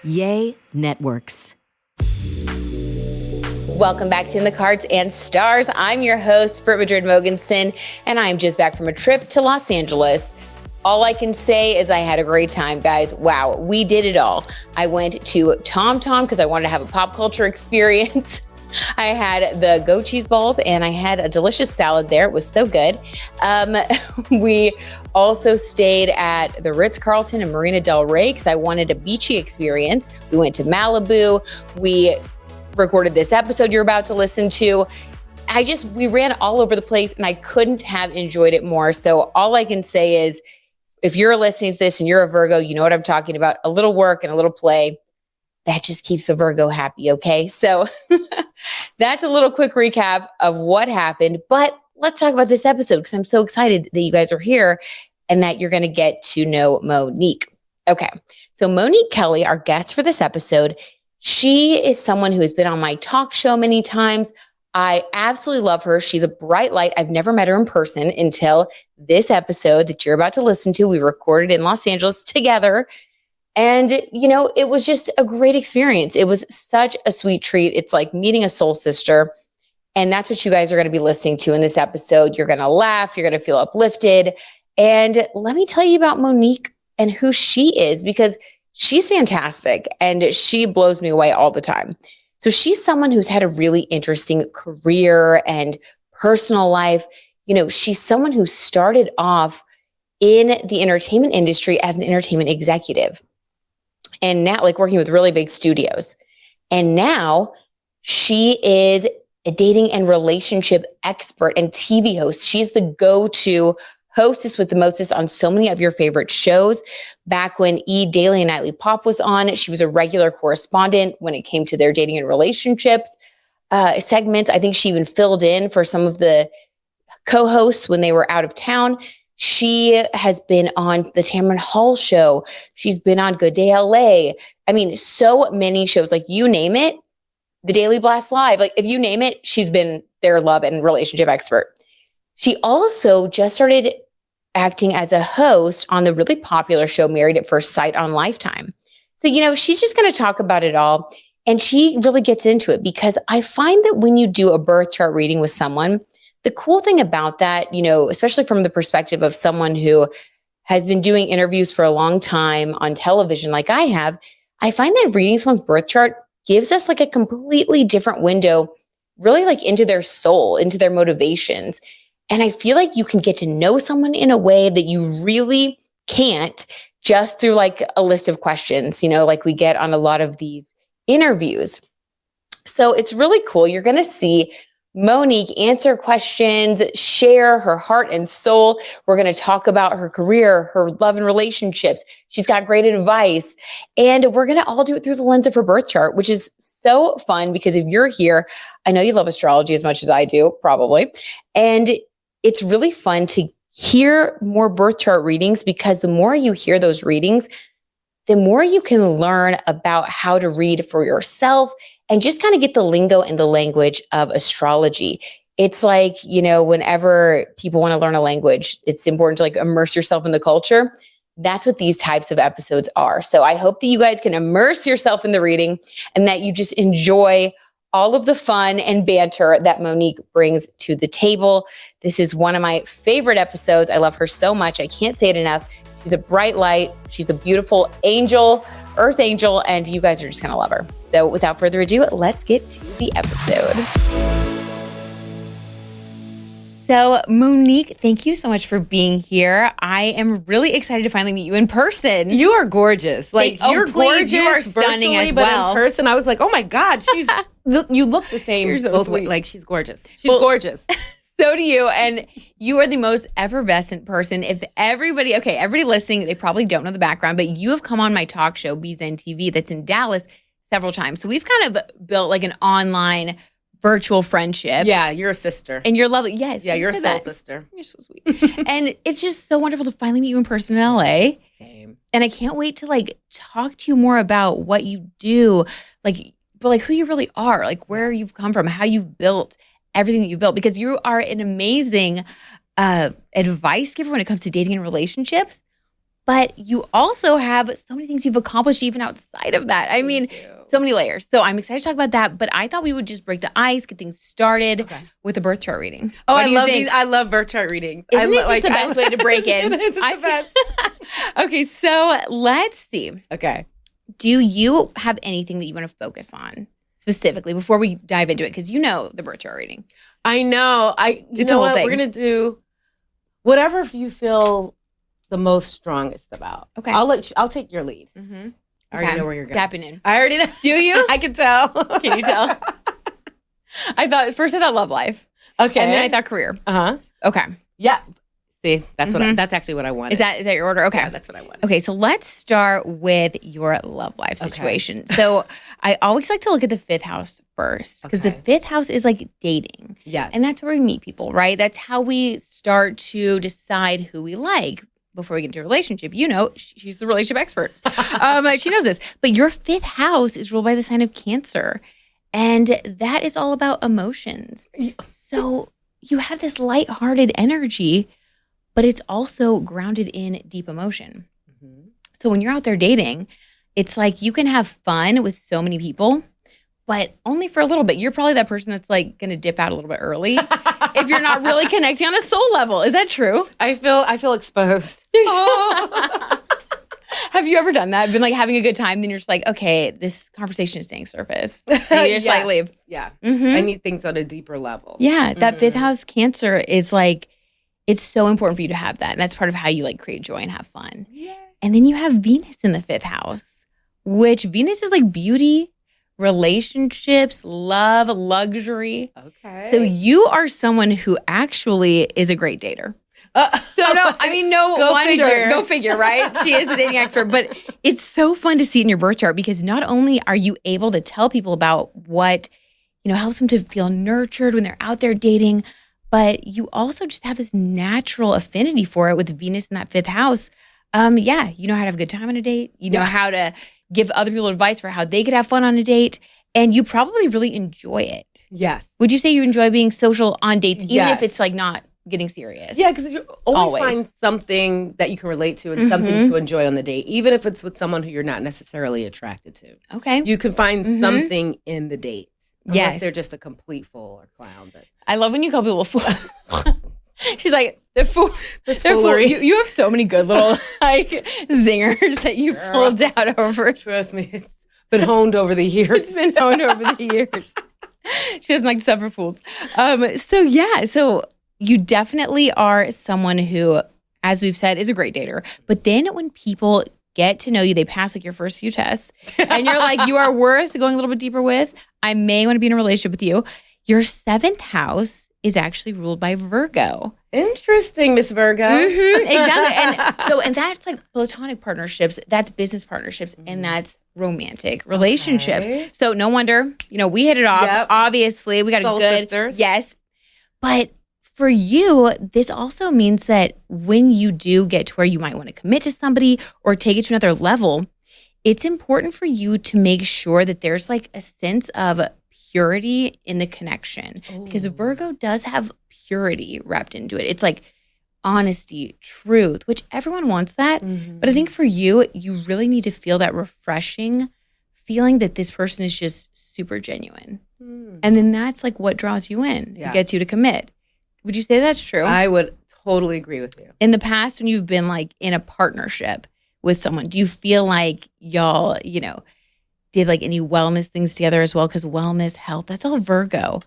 Yay Networks. Welcome back to In the Cards and Stars. I'm your host, Brit Mogensen, and I'm just back from a trip to Los Angeles. All I can say is I had a great time, guys. Wow, we did it all. I went to Tom Tom because I wanted to have a pop culture experience. I had the goat cheese balls and I had a delicious salad there. It was so good. We also stayed at the Ritz-Carlton in Marina Del Rey because I wanted a beachy experience. We went to Malibu. We recorded this episode you're about to listen to. We ran all over the place and I couldn't have enjoyed it more. So all I can say is, if you're listening to this and you're a Virgo, you know what I'm talking about. A little work and a little play, that just keeps a Virgo happy, okay? So that's a little quick recap of what happened. But let's talk about this episode because I'm so excited that you guys are here and that you're going to get to know Monique. Okay, so Monique Kelley, our guest for this episode, she is someone who has been on my talk show many times. I absolutely love her. She's a bright light. I've never met her in person until this episode that you're about to listen to. We recorded in Los Angeles together. And, it was just a great experience. It was such a sweet treat. It's like meeting a soul sister. And that's what you guys are going to be listening to in this episode. You're going to laugh. You're going to feel uplifted. And let me tell you about Monique and who she is, because she's fantastic and she blows me away all the time. So she's someone who's had a really interesting career and personal life. She's someone who started off in the entertainment industry as an entertainment executive and now working with really big studios. And now she is a dating and relationship expert and TV host. She's the go-to hostess with the mostest on so many of your favorite shows. Back when E! Daily and Nightly Pop was on, she was a regular correspondent when it came to their dating and relationships segments. I think she even filled in for some of the co-hosts when they were out of town. She has been on the Tamron Hall Show. She's been on Good Day LA. I mean, so many shows, you name it, The Daily Blast Live, if you name it, she's been their love and relationship expert. She also just started acting as a host on the really popular show Married at First Sight on Lifetime. So, she's just going to talk about it all. And she really gets into it because I find that when you do a birth chart reading with someone, the cool thing about that, especially from the perspective of someone who has been doing interviews for a long time on television like I have, I find that reading someone's birth chart gives us a completely different window, really into their soul, into their motivations. And I feel like you can get to know someone in a way that you really can't just through a list of questions, like we get on a lot of these interviews. So it's really cool. You're going to see Monique answer questions, share her heart and soul. We're going to talk about her career, her love and relationships. She's got great advice. And we're going to all do it through the lens of her birth chart, which is so fun because if you're here, I know you love astrology as much as I do, probably. And it's really fun to hear more birth chart readings because the more you hear those readings, the more you can learn about how to read for yourself and just kind of get the lingo and the language of astrology. It's whenever people want to learn a language, it's important to immerse yourself in the culture. That's what these types of episodes are. So I hope that you guys can immerse yourself in the reading and that you just enjoy all of the fun and banter that Monique brings to the table. This is one of my favorite episodes. I love her so much. I can't say it enough. She's a bright light. She's a beautiful angel, earth angel, and you guys are just going to love her. So without further ado, let's get to the episode. So Monique, thank you so much for being here. I am really excited to finally meet you in person. You are gorgeous. You're gorgeous. You are stunning as well. But in person, I was like, oh my God, you look the same. You're so sweet. She's gorgeous. She's gorgeous. So do you. And you are the most effervescent person. If everybody listening, they probably don't know the background, but you have come on my talk show, BZN TV, that's in Dallas several times. So we've kind of built an online virtual friendship. Yeah, you're a sister. And you're lovely. Yes. Yeah, you're a soul sister. You're so sweet. And it's just so wonderful to finally meet you in person in LA. Same. And I can't wait to talk to you more about what you do, but who you really are, where you've come from, how you've built everything that you've built, because you are an amazing advice giver when it comes to dating and relationships. but you also have so many things you've accomplished even outside of that. I mean, so many layers. So I'm excited to talk about that, but I thought we would just break the ice, get things started with a birth chart reading. Oh, I love birth chart readings. Isn't it just the best way to break in? It is the best. Okay, so let's see. Okay. Do you have anything that you want to focus on specifically before we dive into it? Because you know the birth chart reading. I know. It's a whole thing. We're going to do whatever you feel the most strongest about. Okay. I'll take your lead. Mm-hmm. I already know where you're going. Tapping in. I already know. Do you? I can tell. Can you tell? I thought love life. Okay. And then I thought career. Uh-huh. Okay. Yeah. See, that's actually what I wanted. Is that your order? Okay. Yeah, that's what I wanted. Okay, so let's start with your love life situation. Okay. So I always like to look at the 5th house first because the 5th house is like dating. Yeah. And that's where we meet people, right? That's how we start to decide who we like before we get into a relationship. You know, she's the relationship expert. She knows this. But your 5th house is ruled by the sign of Cancer. And that is all about emotions. So you have this lighthearted energy, but it's also grounded in deep emotion. Mm-hmm. So when you're out there dating, it's like you can have fun with so many people, but only for a little bit. You're probably that person that's like going to dip out a little bit early if you're not really connecting on a soul level. Is that true? I feel exposed. Have you ever done that? Been like having a good time, then you're just like, okay, this conversation is staying surface. And you just like leave. Yeah. Mm-hmm. I need things on a deeper level. Yeah. That 5th house Cancer is like, it's so important for you to have that. And that's part of how you like create joy and have fun. Yeah. And then you have Venus in the 5th house, which Venus is like beauty, relationships, love, luxury. Okay. So you are someone who actually is a great dater. No wonder. Go figure, right? She is the dating expert. But it's so fun to see in your birth chart because not only are you able to tell people about what, helps them to feel nurtured when they're out there dating, but you also just have this natural affinity for it with Venus in that 5th house. You know how to have a good time on a date. You know how to give other people advice for how they could have fun on a date. And you probably really enjoy it. Yes. Would you say you enjoy being social on dates, even if it's like not getting serious? Yeah, because you always find something that you can relate to and something to enjoy on the date, even if it's with someone who you're not necessarily attracted to. Okay. You can find something in the date. Unless Yes. they're just a complete fool or clown. But I love when you call people a fool. She's like, they're fool. The They're fool. foolery. You have so many good little like zingers that you pulled out over. Trust me, it's been honed over the years. It's been honed over the years. She doesn't like to suffer fools. So you definitely are someone who, as we've said, is a great dater. But then when people get to know you, they pass like your first few tests, and you're like, you are worth going a little bit deeper with. I may want to be in a relationship with you. Your 7th house is actually ruled by Virgo. Interesting, Miss Virgo. Mm-hmm, exactly. And that's like platonic partnerships, that's business partnerships, and that's romantic relationships. Okay. So no wonder, we hit it off. Yep. Obviously, we got Soul a good sisters. Yes. But for you, this also means that when you do get to where you might want to commit to somebody or take it to another level, it's important for you to make sure that there's like a sense of purity in the connection. Ooh. Because Virgo does have purity wrapped into it. It's like honesty, truth, which everyone wants that. Mm-hmm. But I think for you, you really need to feel that refreshing feeling that this person is just super genuine. Mm. And then that's like what draws you in and gets you to commit. Would you say that's true? I would totally agree with you. In the past, when you've been like in a partnership with someone, do you feel like y'all, did like any wellness things together as well? Because wellness, health, that's all Virgo.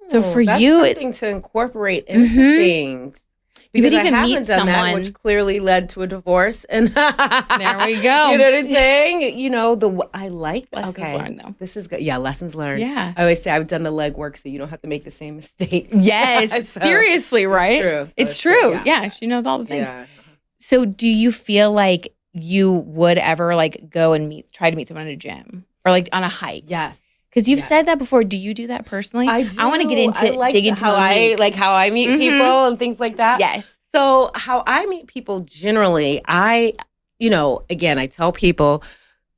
So for that's you, something to incorporate into things. Because you could even I haven't meet done someone, that, which clearly led to a divorce. And there we go. You know what I'm saying? I like lessons learned though. This is good. Yeah, lessons learned. Yeah. I always say I've done the legwork so you don't have to make the same mistakes. Yes, so, seriously, right? It's true. So it's true. Yeah, she knows all the things. Yeah. So do you feel like you would ever like go and try to meet someone in a gym or like on a hike? Yes. Because you've said that before. Do you do that personally? I do. I want to get into dig into how I meet people and things like that. Yes. So how I meet people generally, again, I tell people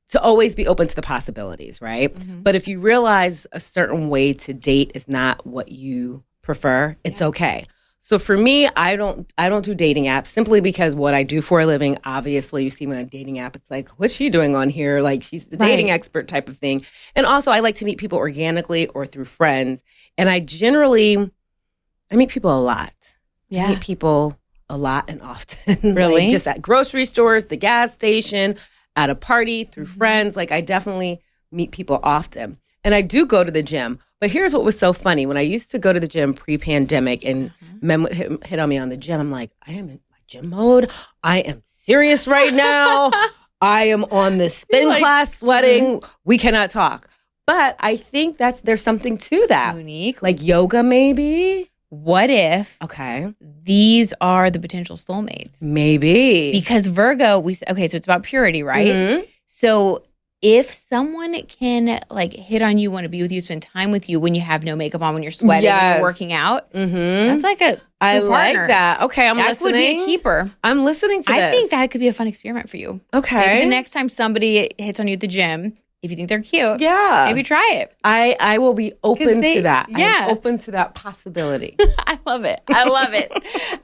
to always be open to the possibilities, right? Mm-hmm. But if you realize a certain way to date is not what you prefer, it's okay. So for me, I don't do dating apps simply because what I do for a living, obviously you see me on a dating app, it's like, what's she doing on here? Like she's the dating expert type of thing. And also I like to meet people organically or through friends. And I meet people a lot. Yeah. I meet people a lot and often. Really? Like just at grocery stores, the gas station, at a party, through friends. Like I definitely meet people often. And I do go to the gym. But here's what was so funny. When I used to go to the gym pre-pandemic and men would hit on me on the gym, I'm like, I am in my gym mode. I am serious right now. I am on this spin class sweating. We cannot talk. But I think there's something to that. Monique, Like yoga maybe? what if these are the potential soulmates? Maybe. Because Virgo, so it's about purity, right? Mm-hmm. So if someone can like hit on you, want to be with you, spend time with you when you have no makeup on, when you're sweating, when you're working out, that's like a true partner. Like that. Okay, I'm listening. That would be a keeper. I'm listening to this. I think that could be a fun experiment for you. Okay. Maybe the next time somebody hits on you at the gym, if you think they're cute, maybe try it. I will be open to that. Yeah. I'm open to that possibility. I love it. I love it.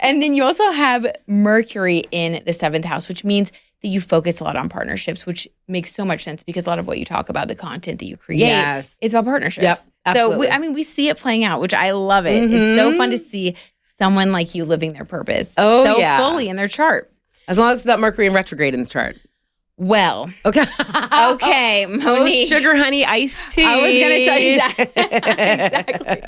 And then you also have Mercury in the 7th house, which means that you focus a lot on partnerships, which makes so much sense because a lot of what you talk about, the content that you create, is about partnerships. Yep, absolutely. So, we see it playing out, which I love it. Mm-hmm. It's so fun to see someone like you living their purpose fully in their chart. As long as it's not Mercury in retrograde in the chart. Well, okay, Monique. Oh, sugar honey iced tea. I was going to tell you exactly.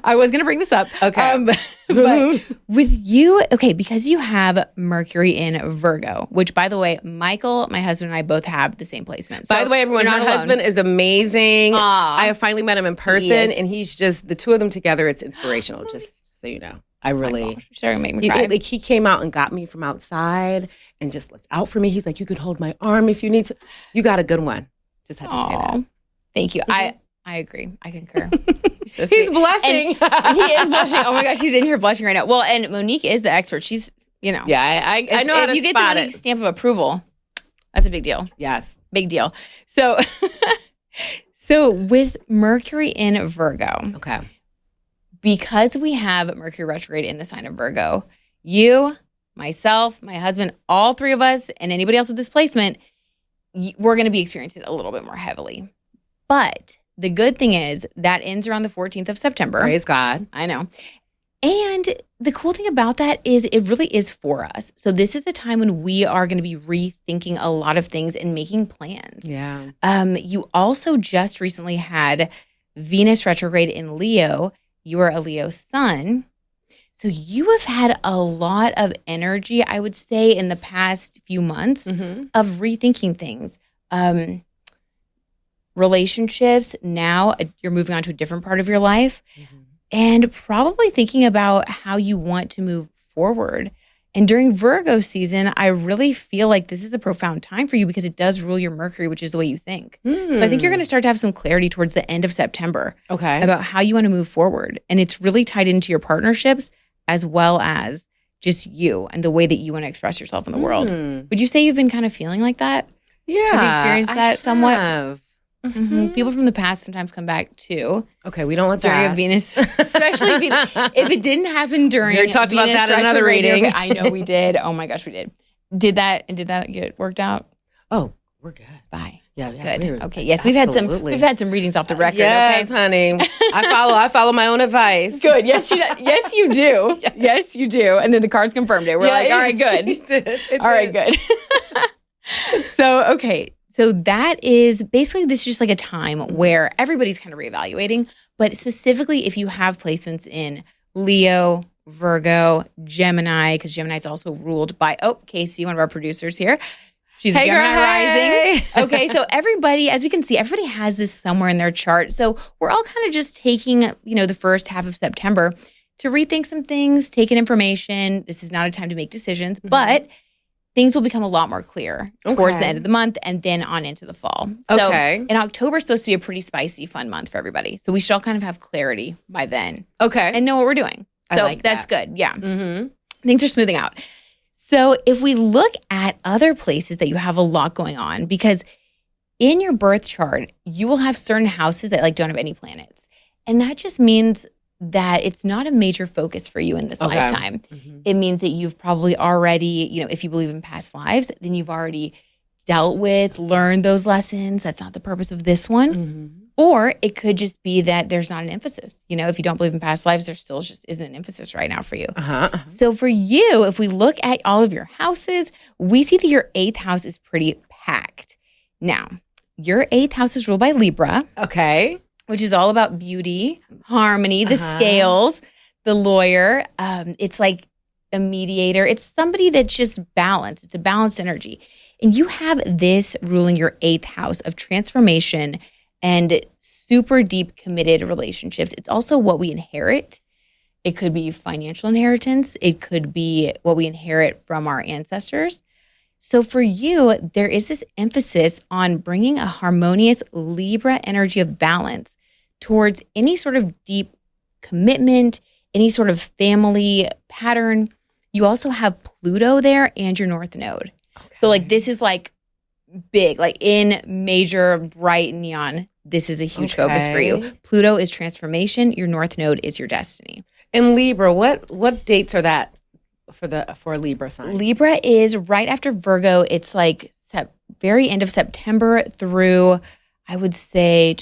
I was going to bring this up. Okay. But with you, because you have Mercury in Virgo, which, by the way, Michael, my husband, and I both have the same placement. So by the way, everyone, her husband is amazing. Aww. I have finally met him in person, and he's just, the two of them together, it's inspirational, just so you know. I really, starting to make me cry. Like he came out and got me from outside and just looked out for me. He's like, you could hold my arm if you need to. You got a good one. Just had to say that. Thank you. I agree. I concur. So he's blushing. He is blushing. Oh my gosh, he's in here blushing right now. Well, and Monique is the expert. She's, Yeah, I know how to spot it. If you get the Monique stamp of approval, that's a big deal. Yes. Big deal. So, with Mercury in Virgo. Okay. Because we have Mercury retrograde in the sign of Virgo, you, myself, my husband, all three of us, and anybody else with this placement, we're going to be experiencing it a little bit more heavily. But the good thing is that ends around the 14th of September. Praise God. I know. And the cool thing about that is it really is for us. So this is a time when we are going to be rethinking a lot of things and making plans. Yeah. You also just recently had Venus retrograde in Leo. You are a Leo sun. So you have had a lot of energy, I would say, in the past few months of rethinking things. Relationships, now you're moving on to a different part of your life and probably thinking about how you want to move forward. And during Virgo season, I really feel like this is a profound time for you because it does rule your Mercury, which is the way you think. So I think you're going to start to have some clarity towards the end of September about how you want to move forward. And it's really tied into your partnerships as well as just you and the way that you want to express yourself in the world. Would you say you've been kind of feeling like that? Yeah. Have you experienced that somewhat? Have. People from the past sometimes come back too. Okay, we don't want during that. a Venus, especially if it didn't happen during. We talked about that in another reading. Okay, I know we did. Oh my gosh, we did. Did that get worked out? Oh, we're good. Bye. Yeah, good. Okay, yes, we've had some readings off the record. Yes, honey. I follow my own advice. Good. Yes, yes, you do. Yes, you do. And then the cards confirmed it. We're like, all right, good. It all right, good. So that is basically, this is just like a time where everybody's kind of reevaluating, but specifically if you have placements in Leo, Virgo, Gemini, because Gemini is also ruled by, Casey, one of our producers here. She's Gemini rising. Okay, so everybody, as we can see, everybody has this somewhere in their chart. So we're all kind of just taking, the first half of September to rethink some things, take in information. This is not a time to make decisions, but things will become a lot more clear towards the end of the month and then on into the fall. So in October is supposed to be a pretty spicy, fun month for everybody. So we should all kind of have clarity by then. Okay. And know what we're doing. So that's good. Yeah. Things are smoothing out. So if we look at other places that you have a lot going on, because in your birth chart, you will have certain houses that don't have any planets. And that just means that it's not a major focus for you in this lifetime. Mm-hmm. It means that you've probably already, if you believe in past lives, then you've already dealt with, learned those lessons. That's not the purpose of this one. Mm-hmm. Or it could just be that there's not an emphasis. If you don't believe in past lives, there still just isn't an emphasis right now for you. So for you, if we look at all of your houses, we see that your 8th house is pretty packed. Now, your 8th house is ruled by Libra. Okay. Which is all about beauty, harmony, the scales, the lawyer. It's like a mediator. It's somebody that's just balanced. It's a balanced energy. And you have this ruling your 8th house of transformation and super deep committed relationships. It's also what we inherit. It could be financial inheritance. It could be what we inherit from our ancestors. So for you, there is this emphasis on bringing a harmonious Libra energy of balance towards any sort of deep commitment, any sort of family pattern. You also have Pluto there and your North Node. Okay. So this is big, in major bright neon. This is a huge focus for you. Pluto is transformation. Your North Node is your destiny. And Libra, what dates are that for a Libra sign? Libra is right after Virgo. It's very end of September through, I would say,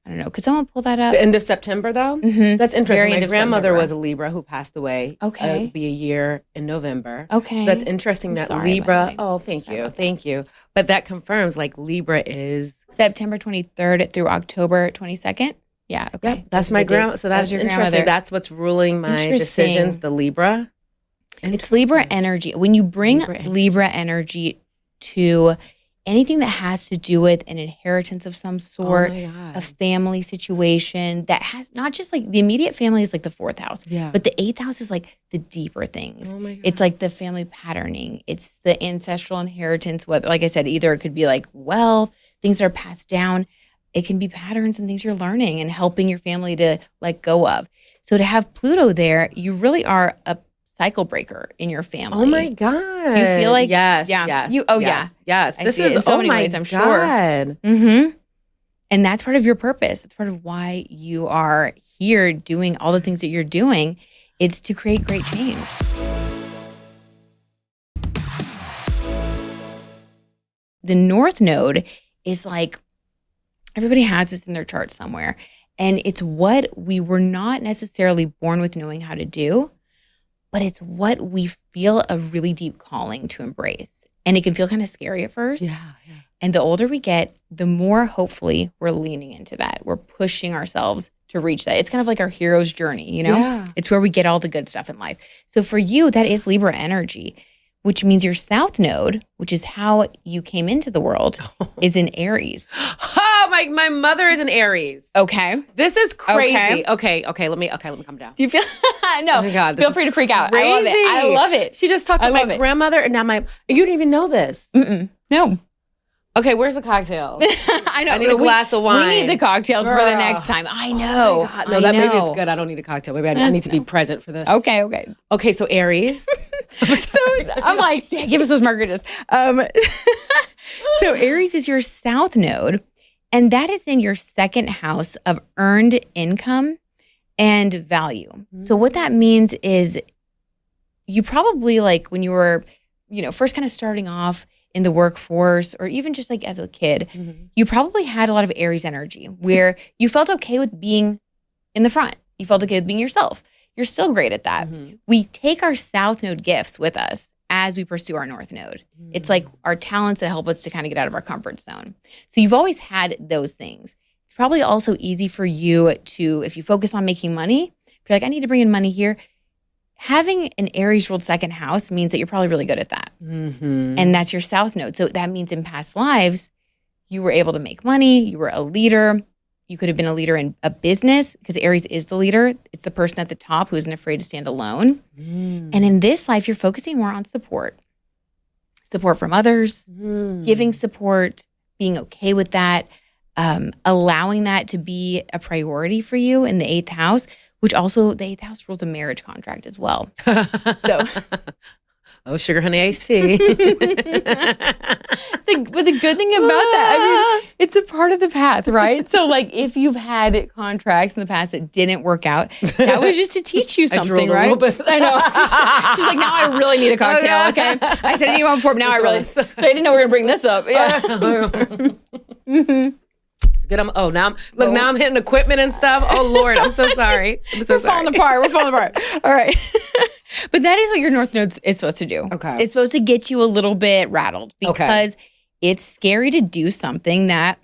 I don't know. Could someone pull that up? The end of September, though? Mm-hmm. That's interesting. Very My grandmother was a Libra who passed away. Okay. It'll be a year in November. Okay. So that's interesting that Libra. Oh, thank you. Thank you. But that confirms Libra is September 23rd through October 22nd. Yeah. Okay. Yep, that's my grandma. So that's interesting. That's what's ruling my decisions, the Libra. It's Libra energy. When you bring Libra energy to anything that has to do with an inheritance of some sort, a family situation that has not just the immediate family is the 4th house, but the 8th house is the deeper things. Oh my God. It's the family patterning. It's the ancestral inheritance. Whether, like I said, either it could be wealth, things that are passed down. It can be patterns and things you're learning and helping your family to let go of. So to have Pluto there, you really are a cycle breaker in your family. Oh my God. Do you feel like yes? Yeah. Yes. Yeah. Yes. I see it in so many ways, I'm sure. Mm-hmm. And that's part of your purpose. It's part of why you are here doing all the things that you're doing. It's to create great change. The North Node is everybody has this in their chart somewhere. And it's what we were not necessarily born with knowing how to do, but it's what we feel a really deep calling to embrace. And it can feel kind of scary at first. Yeah. And the older we get, the more hopefully we're leaning into that. We're pushing ourselves to reach that. It's kind of our hero's journey, Yeah. It's where we get all the good stuff in life. So for you, that is Libra energy, which means your South Node, which is how you came into the world, is in Aries. Oh, my mother is in Aries. Okay. This is crazy. Okay. Let me calm down. Do you feel? No. Oh my God, feel free to freak out. Crazy. I love it. She just talked to my grandmother, and now you didn't even know this. Mm-mm. No. Okay, where's the cocktail? I know. I need a glass of wine. We need the cocktails for the next time. I know. Oh my God. No, maybe it's good. I don't need a cocktail. Maybe I need to be present for this. Okay, so Aries. So I'm give us those margaritas. So Aries is your South Node, and that is in your 2nd house of earned income and value. Mm-hmm. So what that means is you probably when you were, first kind of starting off in the workforce, or even just as a kid, you probably had a lot of Aries energy where you felt okay with being in the front. You felt okay with being yourself. You're still great at that. Mm-hmm. We take our South Node gifts with us as we pursue our North Node. Mm-hmm. It's our talents that help us to kind of get out of our comfort zone. So you've always had those things. It's probably also easy for you to, if you focus on making money, if you're I need to bring in money here, having an Aries ruled 2nd house means that you're probably really good at that. Mm-hmm. And that's your South Node. So that means in past lives, you were able to make money, you were a leader, you could have been a leader in a business because Aries is the leader. It's the person at the top who isn't afraid to stand alone. Mm. And in this life, you're focusing more on support from others, giving support, being okay with that, allowing that to be a priority for you in the 8th house, which also the 8th house rules a marriage contract as well. So Oh, sugar honey iced tea. But the good thing about that, I mean, it's a part of the path, right? So like if you've had contracts in the past that didn't work out, that was just to teach you something, right? I know. She's like, now I really need a cocktail, okay? I said I need one before, but now I really, so I didn't know we were going to bring this up. Yeah. It's good. Now I'm hitting equipment and stuff. Oh Lord, I'm so sorry. We're falling apart. All right. But that is what your North Node is supposed to do. Okay. It's supposed to get you a little bit rattled because it's scary to do something that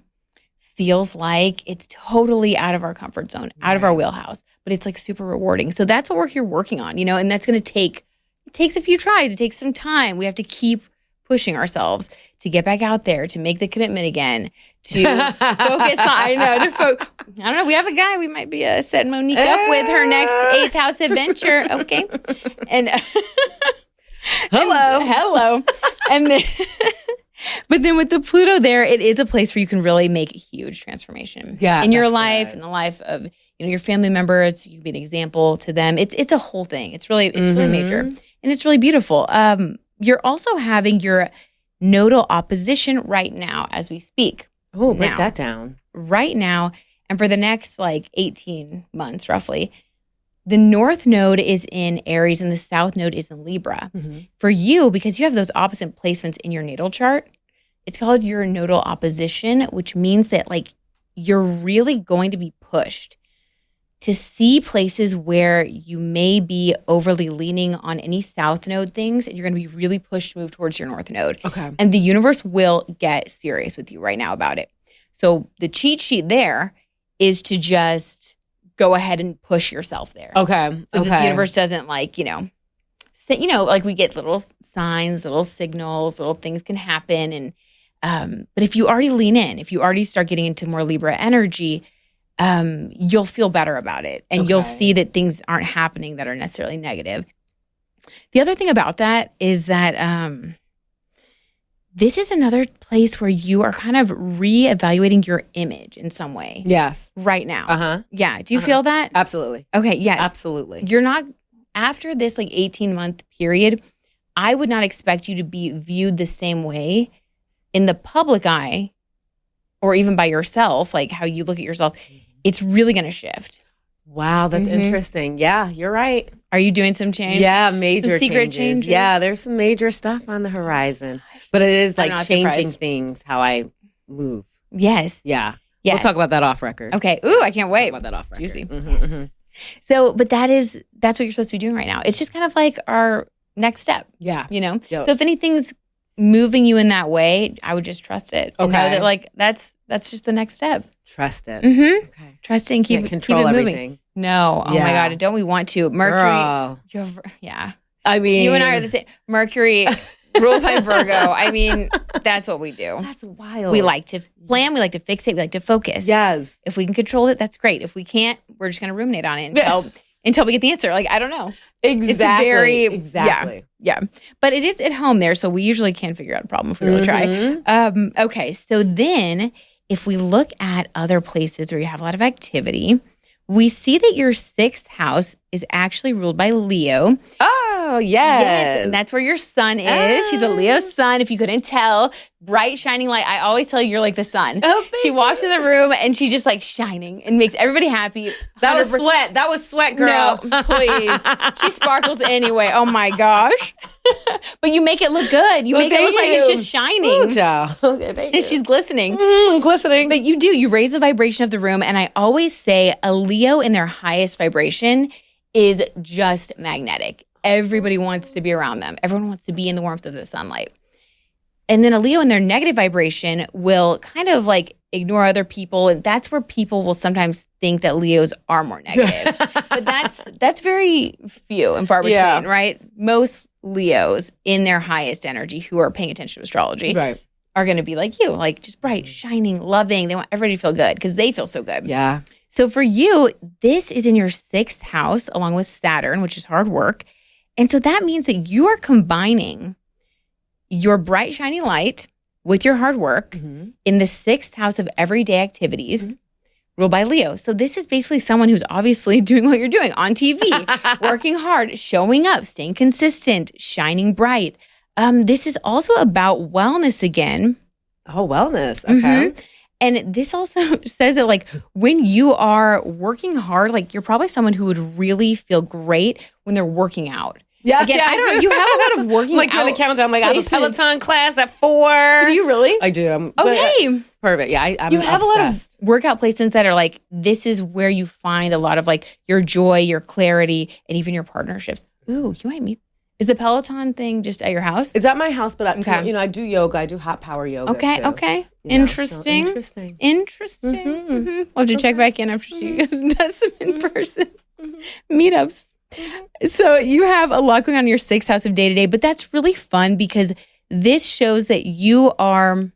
feels like it's totally out of our comfort zone, out of our wheelhouse, but it's like super rewarding. So that's what you're working on, and that's going to it takes a few tries. It takes some time. We have to keep pushing ourselves to get back out there, to make the commitment again, to focus on, I don't know, we have a guy we might be setting Monique up with her next 8th house adventure. Okay. And hello. And then, but then with the Pluto there, it is a place where you can really make a huge transformation in your life, in the life of your family members. You can be an example to them. It's a whole thing. It's really major, and it's really beautiful. You're also having your nodal opposition right now as we speak. Oh, break that down. Right now, and for the next 18 months roughly, the North Node is in Aries and the South Node is in Libra. Mm-hmm. For you, because you have those opposite placements in your natal chart, it's called your nodal opposition, which means that you're really going to be pushed to see places where you may be overly leaning on any South Node things, and you're going to be really pushed to move towards your North Node. Okay. And the universe will get serious with you right now about it. So the cheat sheet there is to just go ahead and push yourself there. Okay. So that the universe doesn't say, we get little signs, little signals, little things can happen. And but if you already lean in, if you already start getting into more Libra energy, you'll feel better about it. And you'll see that things aren't happening that are necessarily negative. The other thing about that is that this is another place where you are kind of reevaluating your image in some way. Yes. Right now. Uh-huh. Yeah. Do you feel that? Absolutely. Okay. Yes. Absolutely. You're not, after this 18-month period, I would not expect you to be viewed the same way in the public eye or even by yourself, how you look at yourself. It's really going to shift. Wow, that's interesting. Yeah, you're right. Are you doing some change? Yeah, major some secret changes. Yeah, there's some major stuff on the horizon. But it is changing things, how I move. Yes. Yeah. Yes. We'll talk about that off record. Okay. Ooh, I can't wait. Talk about that off record. Juicy. Mm-hmm. So, but that's what you're supposed to be doing right now. It's just kind of our next step. Yeah. Yep. So if anything's moving you in that way, I would just trust it. Okay. Know that that's just the next step. Trust it. Mm-hmm. Okay. Trust it and keep it moving. Everything. No. Oh my God. Don't we want to? Mercury. Yeah. I mean, you and I are the same. Mercury ruled by Virgo. I mean, that's what we do. That's wild. We like to plan. We like to fixate. We like to focus. Yes. If we can control it, that's great. If we can't, we're just going to ruminate on it until we get the answer. I don't know. Exactly. It's very, yeah. But it is at home there, so we usually can figure out a problem if we really try. Okay, so then if we look at other places where you have a lot of activity, we see that your 6th house is actually ruled by Leo. Oh, yes. Yes, and that's where your sun is. She's a Leo sun, if you couldn't tell. Bright, shining light. I always tell you, you're like the sun. Oh, she walks in the room and she's just shining and makes everybody happy. That was sweat. That was sweat, girl. No, please. She sparkles anyway. Oh, my gosh. But you make it look good. You make it look like it's just shining. Ooh, child. Okay, thank you. And she's glistening. Glistening. But you do. You raise the vibration of the room. And I always say a Leo in their highest vibration is just magnetic. Everybody wants to be around them. Everyone wants to be in the warmth of the sunlight. And then a Leo in their negative vibration will kind of ignore other people. And that's where people will sometimes think that Leos are more negative. But that's very few and far between, right? Most Leos in their highest energy who are paying attention to astrology are going to be like you, just bright, shining, loving. They want everybody to feel good because they feel so good. Yeah. So for you, this is in your 6th house along with Saturn, which is hard work. And so that means that you are combining your bright, shiny light with your hard work in the 6th house of everyday activities ruled by Leo. So this is basically someone who's obviously doing what you're doing on TV, working hard, showing up, staying consistent, shining bright. This is also about wellness again. Oh, wellness. Okay. Mm-hmm. And this also says that like when you are working hard, like you're probably someone who would really feel great when they're working out. Yeah, Again, I don't know. You have a lot of working like out. doing the countdown. I'm like, places. I have a Peloton class at 4. Do you really? I do. Okay. Perfect. Yeah, I'm you have obsessed. A lot of workout places that are like, this is where you find a lot of like your joy, your clarity, and even your partnerships. Ooh, you might meet. Is the Peloton thing just at your house? It's at my house, but Okay. I do yoga. I do hot power yoga. Okay, too. okay. So Interesting. interesting. Mm-hmm. We'll have to check back in after she does some in-person meetups. So you have a lot going on in your 6th house of day-to-day, but that's really fun because this shows that you are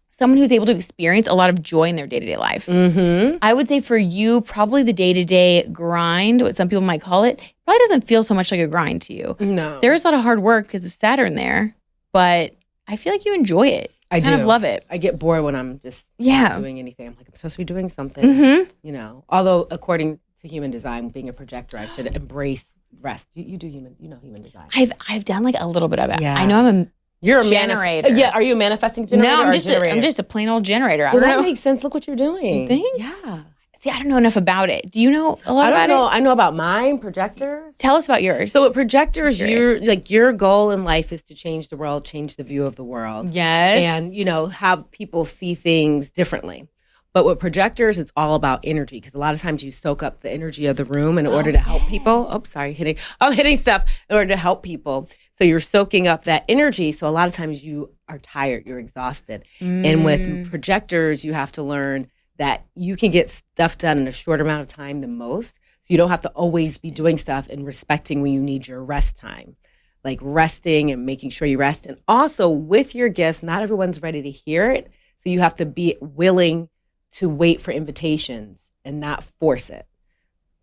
someone who's able to experience a lot of joy in their day-to-day life. Mm-hmm. I would say for you, probably the day-to-day grind, what some people might call it, probably doesn't feel so much like a grind to you. No. There is a lot of hard work because of Saturn there, but I feel like you enjoy it. I kind do. of love it. I get bored when I'm just Yeah. not doing anything. I'm like, I'm supposed to be doing something. Mm-hmm. Although according to human design, being a projector, I should embrace rest. You do human design. I've done like a little bit of it. Yeah. I know I'm a You're a generator. Yeah, are you a manifesting generator? No, or a generator? I'm just a plain old generator. I Well, don't that know. makes sense. Look what you're doing. You think? Yeah. See, I don't know enough about it. Do you know a lot I don't about know. it? I know about mine, projectors. Tell us about yours. So with projectors, Curious. your goal in life is to change the world, change the view of the world. Yes. And, have people see things differently. But with projectors, it's all about energy because a lot of times you soak up the energy of the room in order to help people. Oh, sorry, hitting stuff in order to help people. So you're soaking up that energy. So a lot of times you are tired, you're exhausted. And with projectors, you have to learn that you can get stuff done in a short amount of time than most. So you don't have to always be doing stuff and respecting when you need your rest time. Like resting and making sure you rest. And also with your gifts, not everyone's ready to hear it. So you have to be willing to wait for invitations and not force it.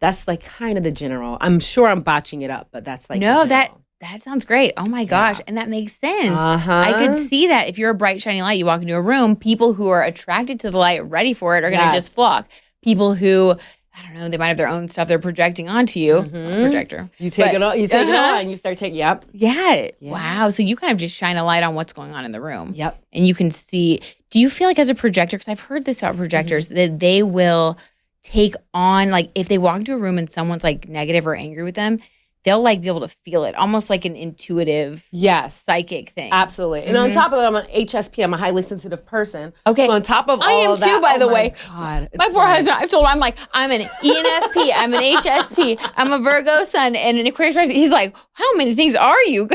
That's like kind of the general. I'm sure I'm botching it up, but that's like no, the general. that sounds great. Oh my gosh. And that makes sense. Uh-huh. I could see that if you're a bright, shining light, you walk into a room, people who are attracted to the light, ready for it, are going to just flock. People who, I don't know, they might have their own stuff they're projecting onto you. Projector. You take it on. You take it on. You start taking. Yep. Yeah. Wow. So you kind of just shine a light on what's going on in the room. Yep. And you can see. Do you feel like as a projector, because I've heard this about projectors, that they will take on, like if they walk into a room and someone's like negative or angry with them, they'll like be able to feel it, almost like an intuitive, psychic thing. Absolutely. And on top of it, I'm an HSP. I'm a highly sensitive person. Okay. So on top of I all am of that, too, by the way. God, My poor husband, I've told him, I'm like, I'm an ENFP, I'm an HSP, I'm a Virgo sun, and an Aquarius rising. He's like, how many things are you?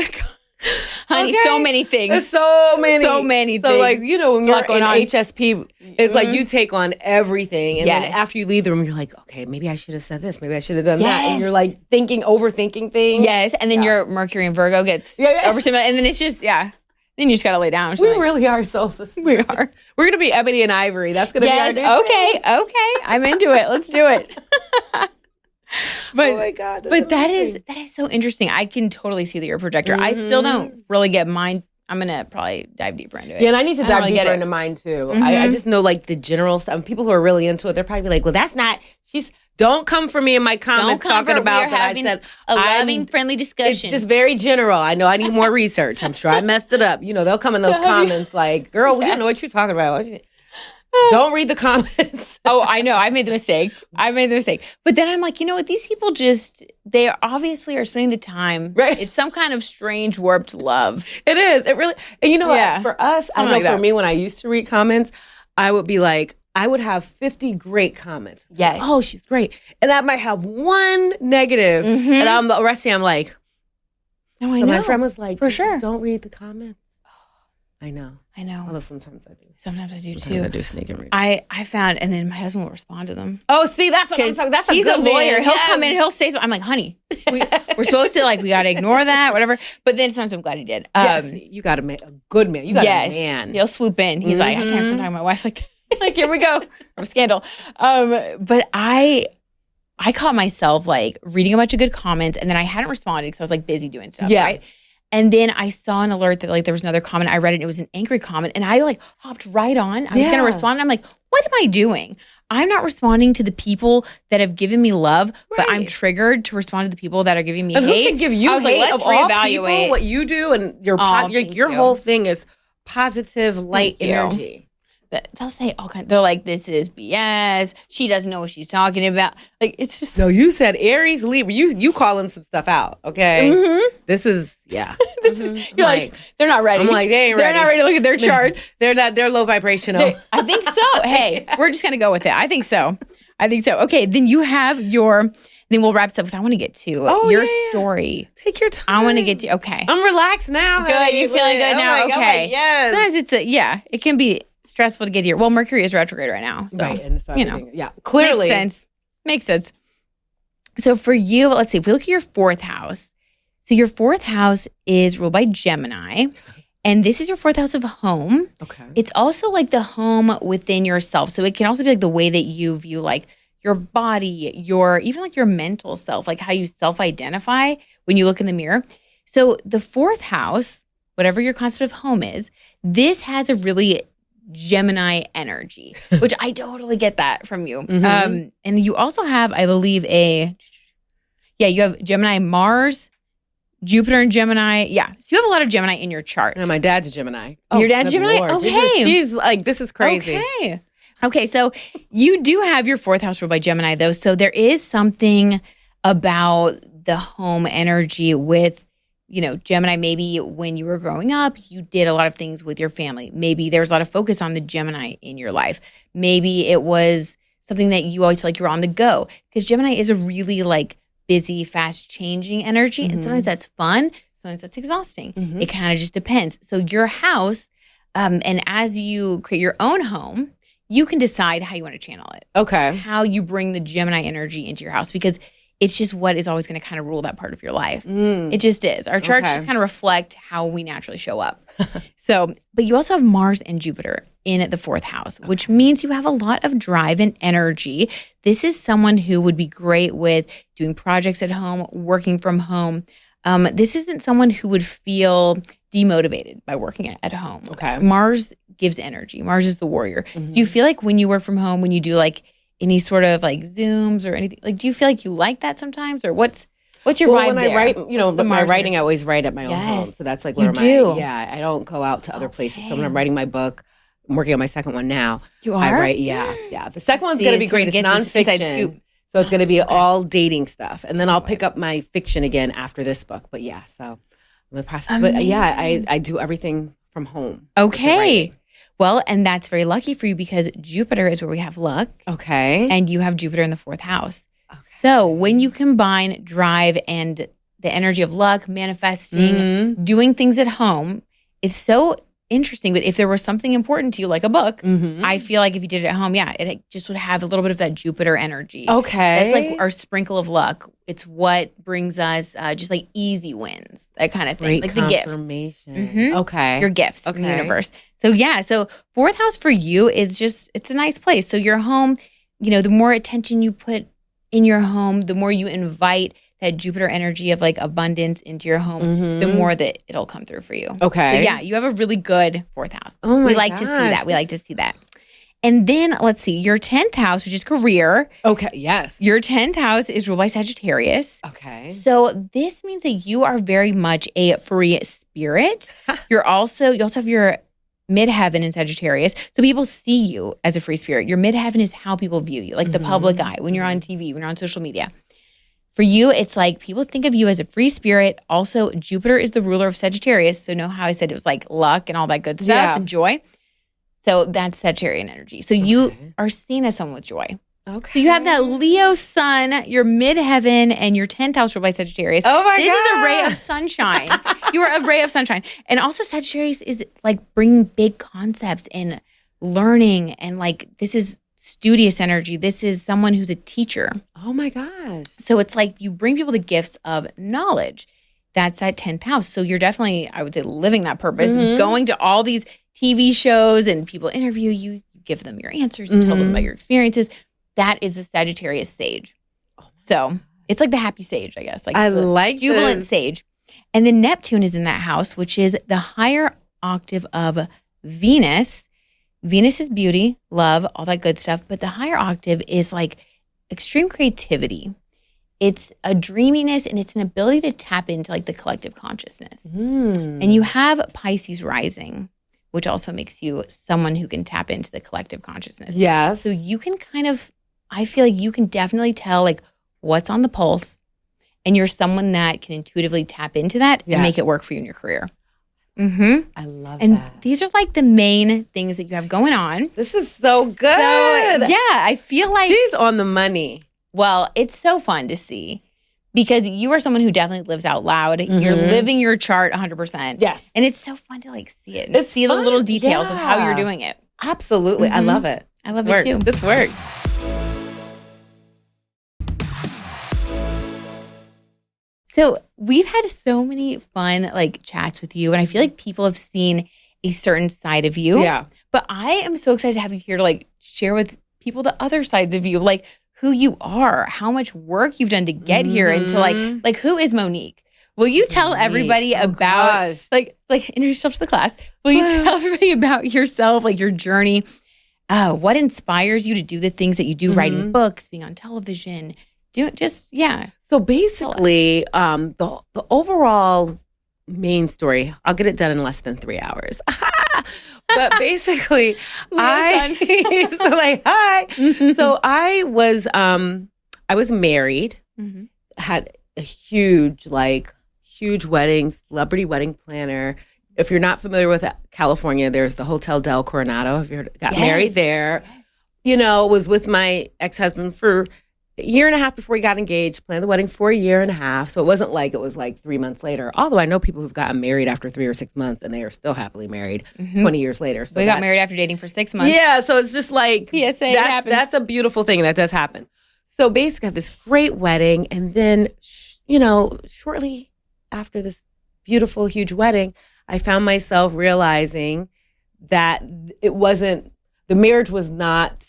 Honey, so many things. There's so many. So many So things. like, when you're in going on. HSP, it's like you take on everything. And then Yes. after you leave the room, you're like, okay, maybe I should have said this. Maybe I should have done that. And Yes. you're like overthinking things. Yes, and then your Mercury and Virgo gets overstimulated, and then it's just, then you just got to lay down. We really are soul sisters. We are. We're going to be Ebony and Ivory. That's going to be our new thing. Okay. I'm into it. Let's do it. But, oh my God. but that is so interesting. I can totally see that you're a projector. I still don't really get mine. I'm going to probably dive deeper into it. Yeah, and I need to I don't dive really get deeper it. into mine too. I just know like the general stuff. People who are really into it, they're probably like, well, that's not, don't come for me in my comments talking about that I said. A loving, friendly discussion. It's just very general. I know I need more research. I'm sure I messed it up. They'll come in those comments like, girl, we don't know what you're talking about. Don't read the comments. Oh, I know. I made the mistake. But then I'm like, you know what? These people they obviously are spending the time. Right. It's some kind of strange, warped love. It is. It really, and you know what? For us, I know like for that. me, when I used to read comments, I would be like, I would have 50 great comments. Yes. Oh, she's great. And I might have one negative. And the rest of the I'm like, No, I so know. my friend was like, For sure. Don't read the comments. I know. Although sometimes I do. sometimes I do Sometimes too. I do sneak and read. I found, and then my husband will respond to them. Oh, see, that's what I'm talking. That's he's a good lawyer. man. He'll come in and he'll say something. I'm like, honey, we're supposed to we got to ignore that, whatever. But then sometimes I'm glad he did. Yes, you got a good man. You got a man. He'll swoop in. He's like, I can't stop talking to my wife like that. Like, here we go. I'm a scandal. But I caught myself reading a bunch of good comments, and then I hadn't responded because I was busy doing stuff. Yeah. Right. And then I saw an alert that there was another comment. I read it and it was an angry comment. And I hopped right on. I was going to respond. And I'm like, what am I doing? I'm not responding to the people that have given me love, but I'm Right. triggered to respond to the people that are giving me And who hate. can give you I was hate like, let's of all reevaluate people, what you do, and your thank your you. whole thing is positive light Thank you. energy. They'll say all kinds. They're like, this is BS. She doesn't know what she's talking about. Like, it's just So you said Aries, Libra. You calling some stuff out, okay? Mhm. This is This is you're like, they're not ready. I'm like, they ain't They're ready. not ready to look at their charts. They're not. They're low vibrational. I think so. Hey, we're just gonna go with it. I think so. Okay, then you have your. Then we'll wrap this up because I want to get to your story. Take your time. I want to get to. Okay, I'm relaxed now. good. honey. You feeling good I'm now? like, Okay. yes. Sometimes it can be stressful to get here. Well, Mercury is retrograde right now, so Right. And so you know. everything- yeah. Clearly. Makes sense. So for you, let's see. If we look at your fourth house, so your fourth house is ruled by Gemini, and this is your fourth house of home. Okay. It's also like the home within yourself. So it can also be like the way that you view like your body, your even like your mental self, like how you self-identify when you look in the mirror. So the fourth house, whatever your concept of home is, this has a really Gemini energy, which I totally get that from you. Mhm. And you also have, I believe, you have Gemini, Mars, Jupiter and Gemini. Yeah. So you have a lot of Gemini in your chart. And my dad's a Gemini. Your dad's good Gemini? Lord. Okay. She's like, this is crazy. Okay, so you do have your fourth house ruled by Gemini, though. So there is something about the home energy with, Gemini. Maybe when you were growing up, you did a lot of things with your family. Maybe there's a lot of focus on the Gemini in your life. Maybe it was something that you always feel like you're on the go, because Gemini is a really like busy, fast changing energy. And sometimes that's fun. Sometimes that's exhausting. It kind of just depends. So your house, and as you create your own home, you can decide how you want to channel it. Okay. How you bring the Gemini energy into your house, because it's just what is always going to kind of rule that part of your life. It just is. Our charts just kind of reflect how we naturally show up. But you also have Mars and Jupiter in the fourth house, which means you have a lot of drive and energy. This is someone who would be great with doing projects at home, working from home. This isn't someone who would feel demotivated by working at home. Okay. Mars gives energy. Mars is the warrior. Do you feel like when you work from home, when you do like any sort of like Zooms or anything, like do you feel like you like that sometimes, or what's your vibe when there? I write, What's the my Mars writing, energy? I always write at my own home. Yes. So that's like You where do? I don't go out to other places. So when I'm writing my book, I'm working on my second one now. You are? I write, yeah. The second one's See, going to be it's where great. you It's get this inside nonfiction. scoop. So it's going to be all dating stuff. And then I'll pick up my fiction again after this book. But yeah, so I'm in the process. But yeah, I do everything from home. Okay. Well, and that's very lucky for you because Jupiter is where we have luck. Okay. And you have Jupiter in the fourth house. Okay. So when you combine drive and the energy of luck, manifesting, doing things at home, it's so interesting. But if there was something important to you, like a book, I feel like if you did it at home, it just would have a little bit of that Jupiter energy. Okay. That's like our sprinkle of luck. It's what brings us just like easy wins, that kind of thing. Great like the gifts. confirmation. Okay. Your gifts from the universe. So fourth house for you is just, it's a nice place. So your home, the more attention you put in your home, the more you invite that Jupiter energy of like abundance into your home, the more that it'll come through for you. Okay. So you have a really good fourth house. Oh my We like to see that. We like to see that. And then let's see, your 10th house, which is career. Okay. Yes. Your 10th house is ruled by Sagittarius. Okay. So this means that you are very much a free spirit. You also have your midheaven in Sagittarius. So people see you as a free spirit. Your midheaven is how people view you, like the public eye, when you're on TV, when you're on social media. For you, it's like people think of you as a free spirit. Also, Jupiter is the ruler of Sagittarius. So know how I said it was like luck and all that good stuff and joy. So that's Sagittarian energy. So you are seen as someone with joy. Okay. So you have that Leo sun, your midheaven, and your 10th house ruled by Sagittarius. Oh my God. This is a ray of sunshine. You are a ray of sunshine. And also Sagittarius is like bringing big concepts and learning. And like this is studious energy. This is someone who's a teacher. Oh my gosh. So it's like you bring people the gifts of knowledge. That's that 10th house. So you're definitely, I would say, living that purpose, going to all these TV shows and people interview you, you give them your answers, you tell them about your experiences. That is the Sagittarius sage. So it's like the happy sage, I guess. Like I the like jubilant this. sage. And then Neptune is in that house, which is the higher octave of Venus. Venus is beauty, love, all that good stuff. But the higher octave is like extreme creativity. It's a dreaminess and it's an ability to tap into like the collective consciousness. And you have Pisces rising, which also makes you someone who can tap into the collective consciousness. Yes. So you can I feel like you can definitely tell like what's on the pulse, and you're someone that can intuitively tap into that and make it work for you in your career. I love that. And these are like the main things that you have going on. This is so good. So yeah, I feel like she's on the money. Well, it's so fun to see because you are someone who definitely lives out loud. You're living your chart 100%. Yes. And it's so fun to like see it and see the little details of how you're doing it. Absolutely. I love it. I love it too. This works. So we've had so many fun like chats with you, and I feel like people have seen a certain side of you. Yeah. But I am so excited to have you here to like share with people the other sides of you, like who you are, how much work you've done to get here, and to like who is Monique? Will you tell everybody about like introduce yourself to the class? Will you tell everybody about yourself, like your journey? What inspires you to do the things that you do, writing books, being on television, So basically, the overall main story, I'll get it done in less than 3 hours. But basically, So I was married, had a huge wedding, celebrity wedding planner. If you're not familiar with California, there's the Hotel Del Coronado. If you got married there, was with my ex-husband for a year and a half before we got engaged, planned the wedding for a year and a half. So it wasn't like it was like 3 months later. Although I know people who've gotten married after 3 or 6 months and they are still happily married 20 years later. So we got married after dating for 6 months. Yeah. So it's just like, PSA, that's a beautiful thing that does happen. So basically I had this great wedding. And then, shortly after this beautiful, huge wedding, I found myself realizing that the marriage was not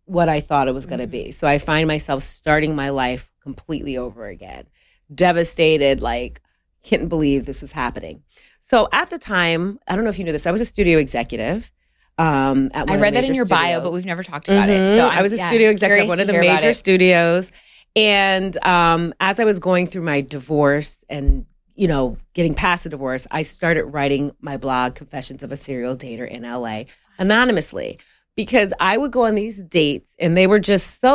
what I thought it was going to be. So I find myself starting my life completely over again. Devastated, couldn't believe this was happening. So at the time, I don't know if you knew this, I was a studio executive. I read that in your bio, but we've never talked about it. So I was a studio executive at one of the major studios. And as I was going through my divorce and, getting past the divorce, I started writing my blog, Confessions of a Serial Dater in LA, anonymously. Because I would go on these dates and they were just they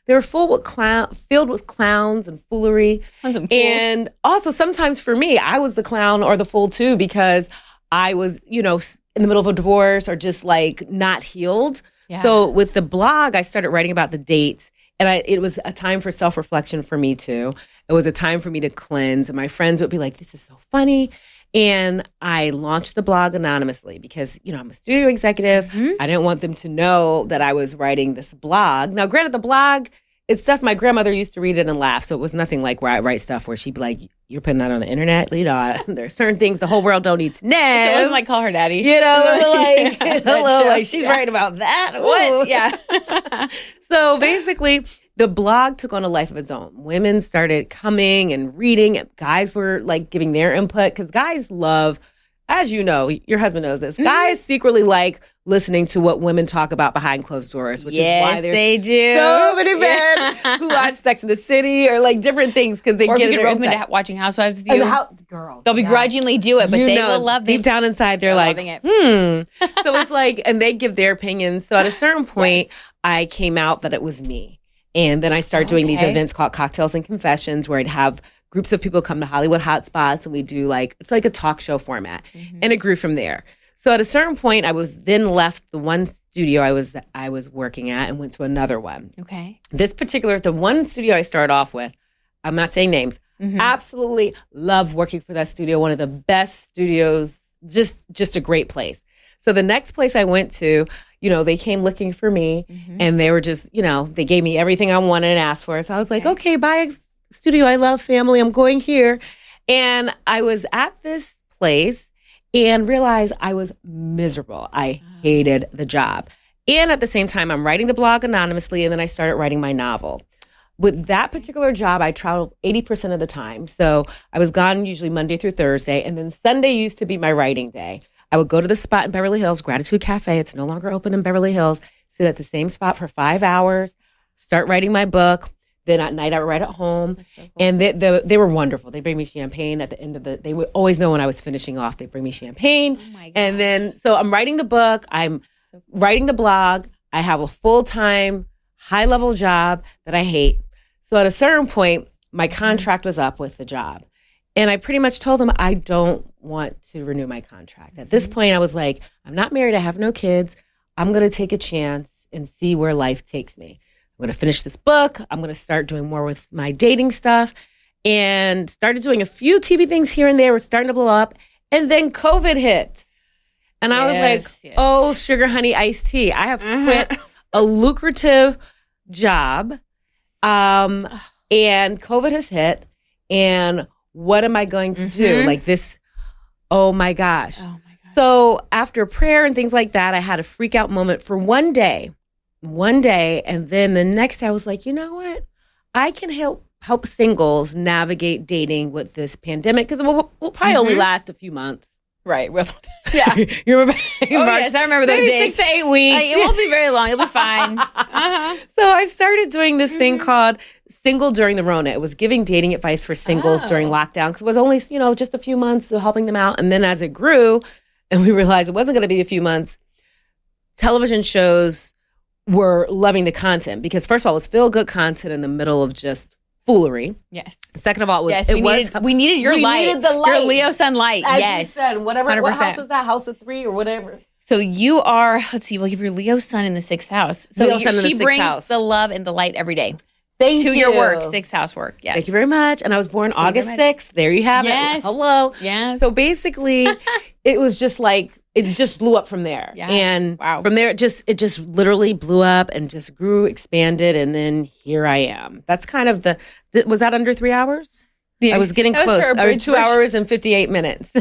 were filled with clowns and foolery. And also sometimes for me, I was the clown or the fool too, because I was, in the middle of a divorce or just not healed. Yeah. So with the blog, I started writing about the dates, and it was a time for self-reflection for me too. It was a time for me to cleanse, and my friends would be like, this is so funny. And I launched the blog anonymously because, I'm a studio executive. I didn't want them to know that I was writing this blog. Now, granted, the blog, it's stuff my grandmother used to read it and laugh. So it was nothing like where I write stuff where she'd be like, you're putting that on the internet? There's certain things the whole world don't need to know. So it wasn't like Call Her Daddy. She's writing about that. What? Yeah. So basically, the blog took on a life of its own. Women started coming and reading. Guys were giving their input because guys love, as you know, your husband knows this. Guys secretly like listening to what women talk about behind closed doors, which is why there's they do. So many men who watch Sex in the City or different things because they or get if you their get insight. into watching Housewives with you. They'll begrudgingly do it, but they will love it. Deep down inside, they're loving it. So it's and they give their opinions. So at a certain point, I came out that it was me. And then I started doing these events called Cocktails and Confessions where I'd have groups of people come to Hollywood hotspots and we do it's like a talk show format. And it grew from there. So at a certain point, I was then left the one studio I was working at and went to another one. Okay. The one studio I started off with, I'm not saying names, absolutely love working for that studio. One of the best studios, just a great place. So the next place I went to, they came looking for me and they were just, they gave me everything I wanted and asked for. So I was like, okay, bye studio. I love family. I'm going here. And I was at this place and realized I was miserable. I hated the job. And at the same time, I'm writing the blog anonymously. And then I started writing my novel. With that particular job, I traveled 80% of the time. So I was gone usually Monday through Thursday. And then Sunday used to be my writing day. I would go to the spot in Beverly Hills, Gratitude Cafe. It's no longer open in Beverly Hills. Sit at the same spot for 5 hours, start writing my book. Then at night, I would write at home. So cool. And they were wonderful. They bring me champagne at the end of they would always know when I was finishing off. They bring me champagne. Oh my God. And then, so I'm writing the book. I'm writing the blog. I have a full-time, high-level job that I hate. So at a certain point, my contract was up with the job. And I pretty much told them I don't want to renew my contract. At this point, I was like, I'm not married. I have no kids. I'm going to take a chance and see where life takes me. I'm going to finish this book. I'm going to start doing more with my dating stuff, and started doing a few TV things here and there. We're starting to blow up. And then COVID hit. And I was like, oh, sugar, honey, iced tea. I have quit a lucrative job. And COVID has hit. And what am I going to do? Like this, oh my gosh. So after prayer and things like that, I had a freak out moment for one day. And then the next day I was like, you know what? I can help singles navigate dating with this pandemic, because we'll probably only last a few months. Right. Well, yeah. You remember? Yes, I remember those days. 6 to 8 weeks. It won't be very long. It'll be fine. So I started doing this thing called Single During the Rona. It was giving dating advice for singles during lockdown, because it was only, just a few months of helping them out. And then as it grew, and we realized it wasn't going to be a few months, television shows were loving the content, because first of all, it was feel-good content in the middle of just foolery. Yes. Second of all, we needed your light. Needed the light. Your Leo sun light. As yes. you said, whatever. 100%. What house was that? House of 3 or whatever. So you are, let's see, well, you have your Leo sun in the 6th house. So she brings the love and the light every day. Thank you. To your work, 6th house work. Yes. Thank you very much. And I was born August 6th. There you have it. Hello. Yes. So basically, it was just like, it just blew up from there. Yeah. And from there, it just literally blew up and just grew, expanded. And then here I am. That's kind of was that under 3 hours? Yeah. I was getting close. I was 2 hours and 58 minutes.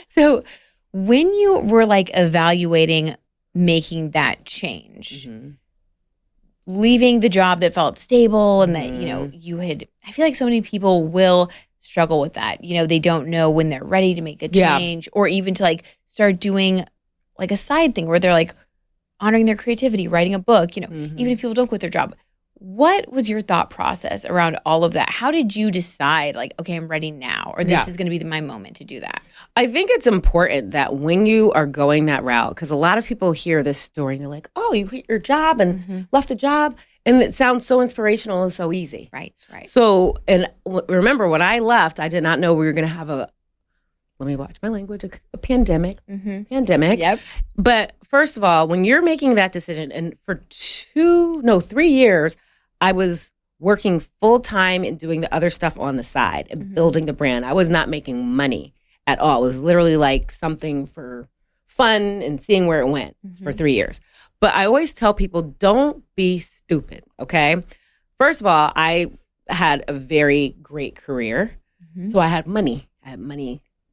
So when you were like evaluating making that change, leaving the job that felt stable and that, I feel like so many people will struggle with that. They don't know when they're ready to make a change, or even to like start doing like a side thing where they're like honoring their creativity, writing a book, even if people don't quit their job. What was your thought process around all of that? How did you decide like, okay, I'm ready now, or this is going to be my moment to do that? I think it's important that when you are going that route, because a lot of people hear this story and they're like, oh, you quit your job and left the job. And it sounds so inspirational and so easy. Right. So, and remember, when I left, I did not know we were going to have let me watch my language, a pandemic. Pandemic. Yep. But first of all, when you're making that decision, and for 3 years, I was working full time and doing the other stuff on the side and building the brand. I was not making money at all. It was literally like something for fun and seeing where it went for 3 years. But I always tell people, don't be stupid, okay? First of all, I had a very great career. So I had money.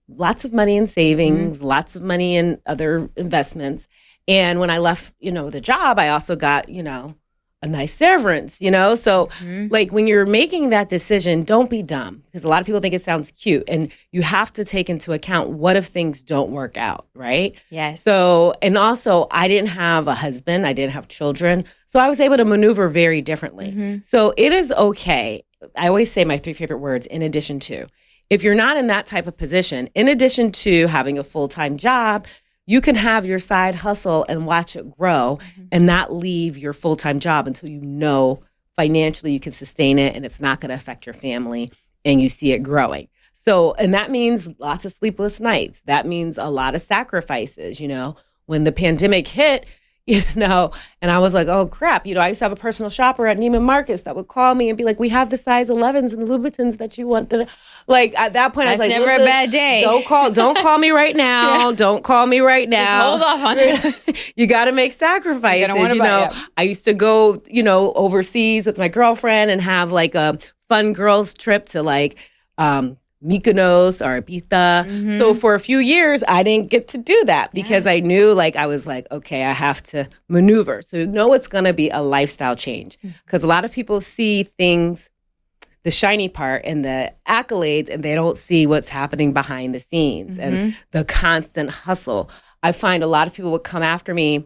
Lots of money in savings, lots of money in other investments. And when I left, the job, I also got, a nice severance, So like when you're making that decision, don't be dumb, because a lot of people think it sounds cute, and you have to take into account, what if things don't work out, right? Yes. So, and also I didn't have a husband, I didn't have children, so I was able to maneuver very differently. So it is okay. I always say my 3 favorite words, in addition to. If you're not in that type of position, in addition to having a full-time job, you can have your side hustle and watch it grow and not leave your full-time job until financially you can sustain it and it's not going to affect your family and you see it growing. So, and that means lots of sleepless nights. That means a lot of sacrifices, When the pandemic hit, and I was like, oh crap, I used to have a personal shopper at Neiman Marcus that would call me and be like, we have the size 11s and the Louboutins that you want. Like at that point, That's I was like, never a bad day. Don't call me right now. Don't call me right now. Just hold off on it. You got to make sacrifices. I used to go, overseas with my girlfriend and have like a fun girls trip to like, Mykonos or Ibiza. So for a few years, I didn't get to do that because I knew I was like, okay, I have to maneuver. So it's going to be a lifestyle change, because a lot of people see things the shiny part and the accolades, and they don't see what's happening behind the scenes and the constant hustle. I find a lot of people would come after me,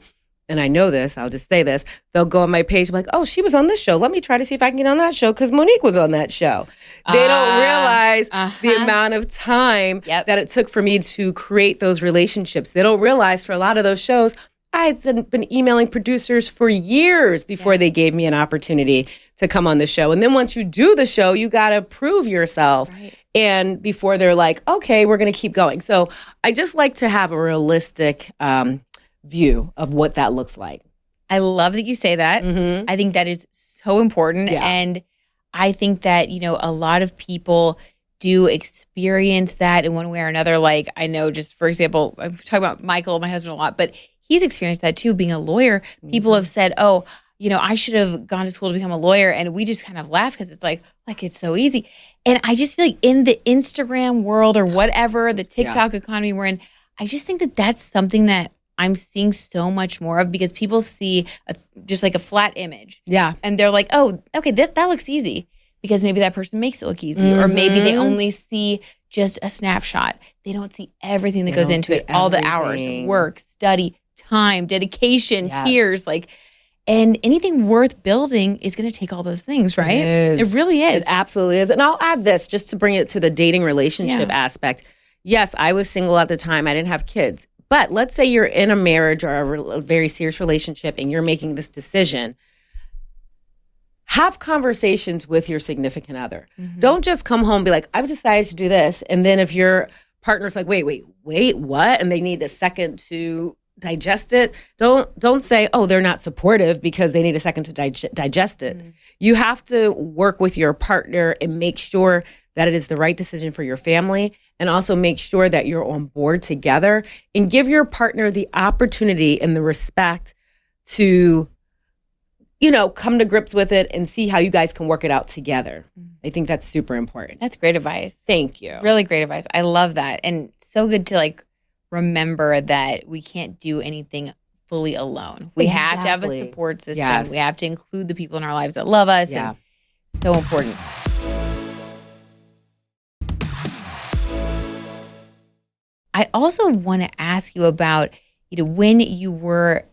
and I know this, I'll just say this, they'll go on my page like, oh, she was on this show. Let me try to see if I can get on that show because Monique was on that show. They don't realize the amount of time that it took for me to create those relationships. They don't realize for a lot of those shows, I had been emailing producers for years before they gave me an opportunity to come on the show. And then once you do the show, you got to prove yourself. Right. And before they're like, okay, we're going to keep going. So I just like to have a realistic view of what that looks like. I love that you say that. I think that is so important. Yeah. And I think that, you know, a lot of people do experience that in one way or another. Like, I know, just for example, I'm talking about Michael, my husband, a lot, but he's experienced that too, being a lawyer. People have said, oh, you know, I should have gone to school to become a lawyer. And we just kind of laugh because it's like it's so easy. And I just feel like in the Instagram world or whatever, the TikTok economy we're in, I just think that that's something that I'm seeing so much more of because people see just like a flat image. Yeah. And they're like, oh, okay, that looks easy because maybe that person makes it look easy. Or maybe they only see just a snapshot. They don't see everything that goes into it, all the hours, work, study, time, dedication, tears, and anything worth building is going to take all those things, right? It really is. It absolutely is. And I'll add this just to bring it to the dating relationship aspect. Yes, I was single at the time. I didn't have kids. But let's say you're in a marriage or a very serious relationship and you're making this decision. Have conversations with your significant other. Don't just come home and be like, I've decided to do this. And then if your partner's like, wait, what? And they need a second to digest it. Don't say, oh, they're not supportive because they need a second to digest it. You have to work with your partner and make sure that it is the right decision for your family, and also make sure that you're on board together and give your partner the opportunity and the respect to, you know, come to grips with it and see how you guys can work it out together. I think that's super important. That's great advice. Thank you. Really great advice. I love that. And so good to remember that we can't do anything fully alone. We have to have a support system. Yes. We have to include the people in our lives that love us. Yeah. And so important. I also want to ask you about, you know, when you were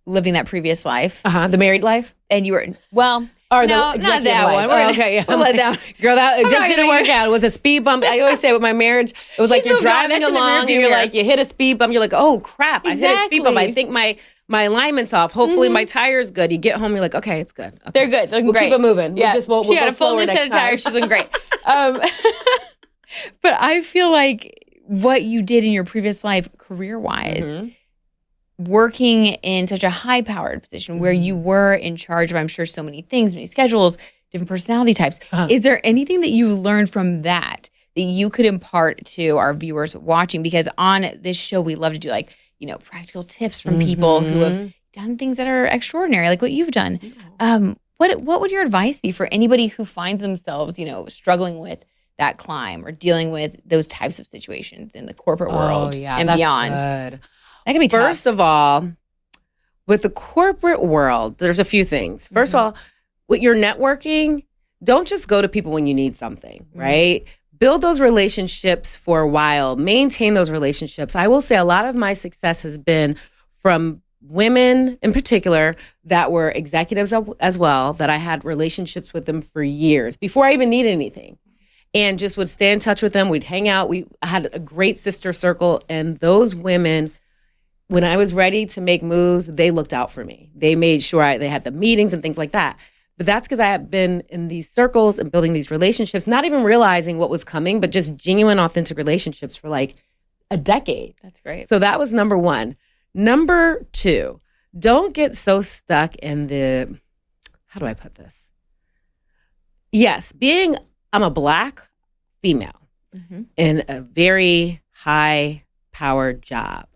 living that previous life. The married life? And you were, well, no, not that life. One. Okay, yeah. We'll let that one. Girl, that just didn't work out. It was a speed bump. I always say with my marriage, it was like you're driving along and you're like, you hit a speed bump. You're like, oh, crap, I hit a speed bump. I think my alignment's off. Hopefully my tire's good. You get home, you're like, okay, it's good. Okay. They're good. They're we'll great. keep it moving. Yeah. We'll she had a full new set of tires. She's looking great. But I feel like what you did in your previous life, career-wise, working in such a high-powered position where you were in charge of, I'm sure, so many things, many schedules, different personality types. Is there anything that you learned from that you could impart to our viewers watching? Because on this show, we love to do practical tips from people who have done things that are extraordinary, like what you've done. What would your advice be for anybody who finds themselves, struggling with that climb or dealing with those types of situations in the corporate world and beyond? Good. That can be tough. First of all, with the corporate world, there's a few things. First of all, with your networking, don't just go to people when you need something, right? Build those relationships for a while. Maintain those relationships. I will say a lot of my success has been from women in particular that were executives as well, that I had relationships with them for years before I even needed anything. And just would stay in touch with them. We'd hang out. I had a great sister circle. And those women, when I was ready to make moves, they looked out for me. They made sure they had the meetings and things like that. But that's because I had been in these circles and building these relationships, not even realizing what was coming, but just genuine, authentic relationships for a decade. That's great. So that was number one. Number two, don't get so stuck in how do I put this? Yes, I'm a Black female in a very high-powered job.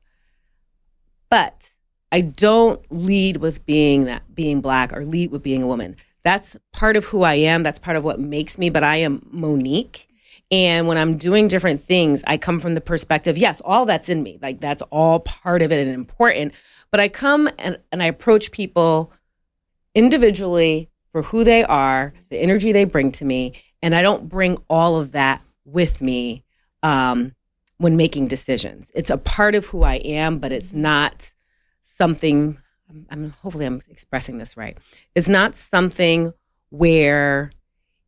But I don't lead with being Black or lead with being a woman. That's part of who I am. That's part of what makes me. But I am Monique. And when I'm doing different things, I come from the perspective, yes, all that's in me. That's all part of it and important. But I come and I approach people individually for who they are, the energy they bring to me. And I don't bring all of that with me when making decisions. It's a part of who I am, but it's not something, hopefully I'm expressing this right. It's not something where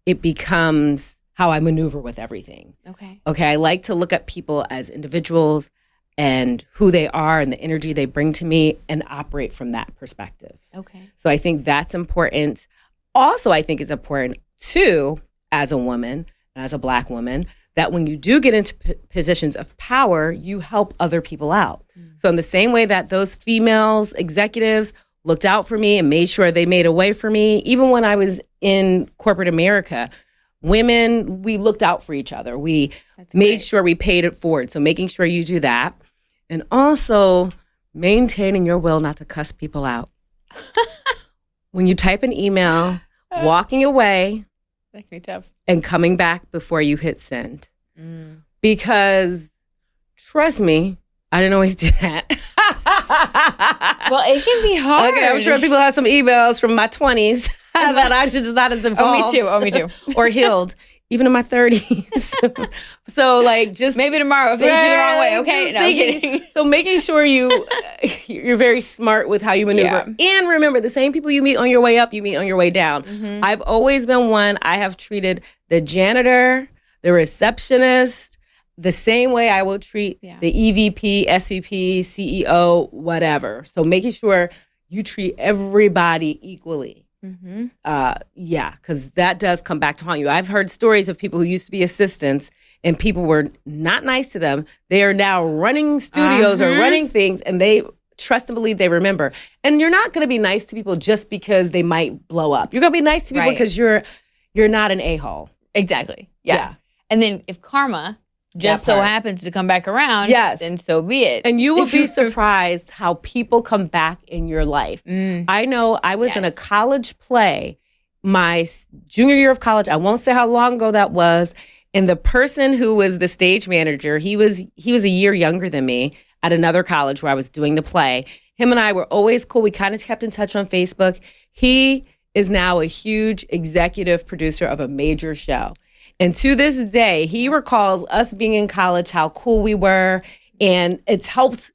it becomes how I maneuver with everything. Okay. I like to look at people as individuals and who they are and the energy they bring to me and operate from that perspective. Okay. So I think that's important. Also, I think it's important too, as a woman, as a Black woman, that when you do get into positions of power, you help other people out. So in the same way that those females executives looked out for me and made sure they made a way for me, even when I was in corporate America, women, we looked out for each other. We made sure we paid it forward. So making sure you do that. And also maintaining your will not to cuss people out. When you type an email, walking away that can be tough. And coming back before you hit send. Because trust me, I didn't always do that. Well, it can be hard. Okay, I'm sure people have some emails from my 20s that I just not as involved. Oh, me too. Or healed, even in my 30s. So like just maybe tomorrow if they hit you the wrong way. Okay, no, I'm kidding. So making sure you're very smart with how you maneuver. Yeah. And remember, the same people you meet on your way up, you meet on your way down. I've always been one. I have treated the janitor, the receptionist, the same way I will treat the EVP, SVP, CEO, whatever. So making sure you treat everybody equally. Because that does come back to haunt you. I've heard stories of people who used to be assistants and people were not nice to them. They are now running studios or running things, and they trust and believe they remember. And you're not going to be nice to people just because they might blow up. You're going to be nice to people because you're not an a-hole. Exactly. Yeah. And then if karma just so happens to come back around, then so be it. And you will be surprised how people come back in your life. I know I was in a college play my junior year of college. I won't say how long ago that was. And the person who was the stage manager, he was a year younger than me at another college where I was doing the play. Him and I were always cool. We kind of kept in touch on Facebook. He is now a huge executive producer of a major show. And to this day, he recalls us being in college, how cool we were. And it's helped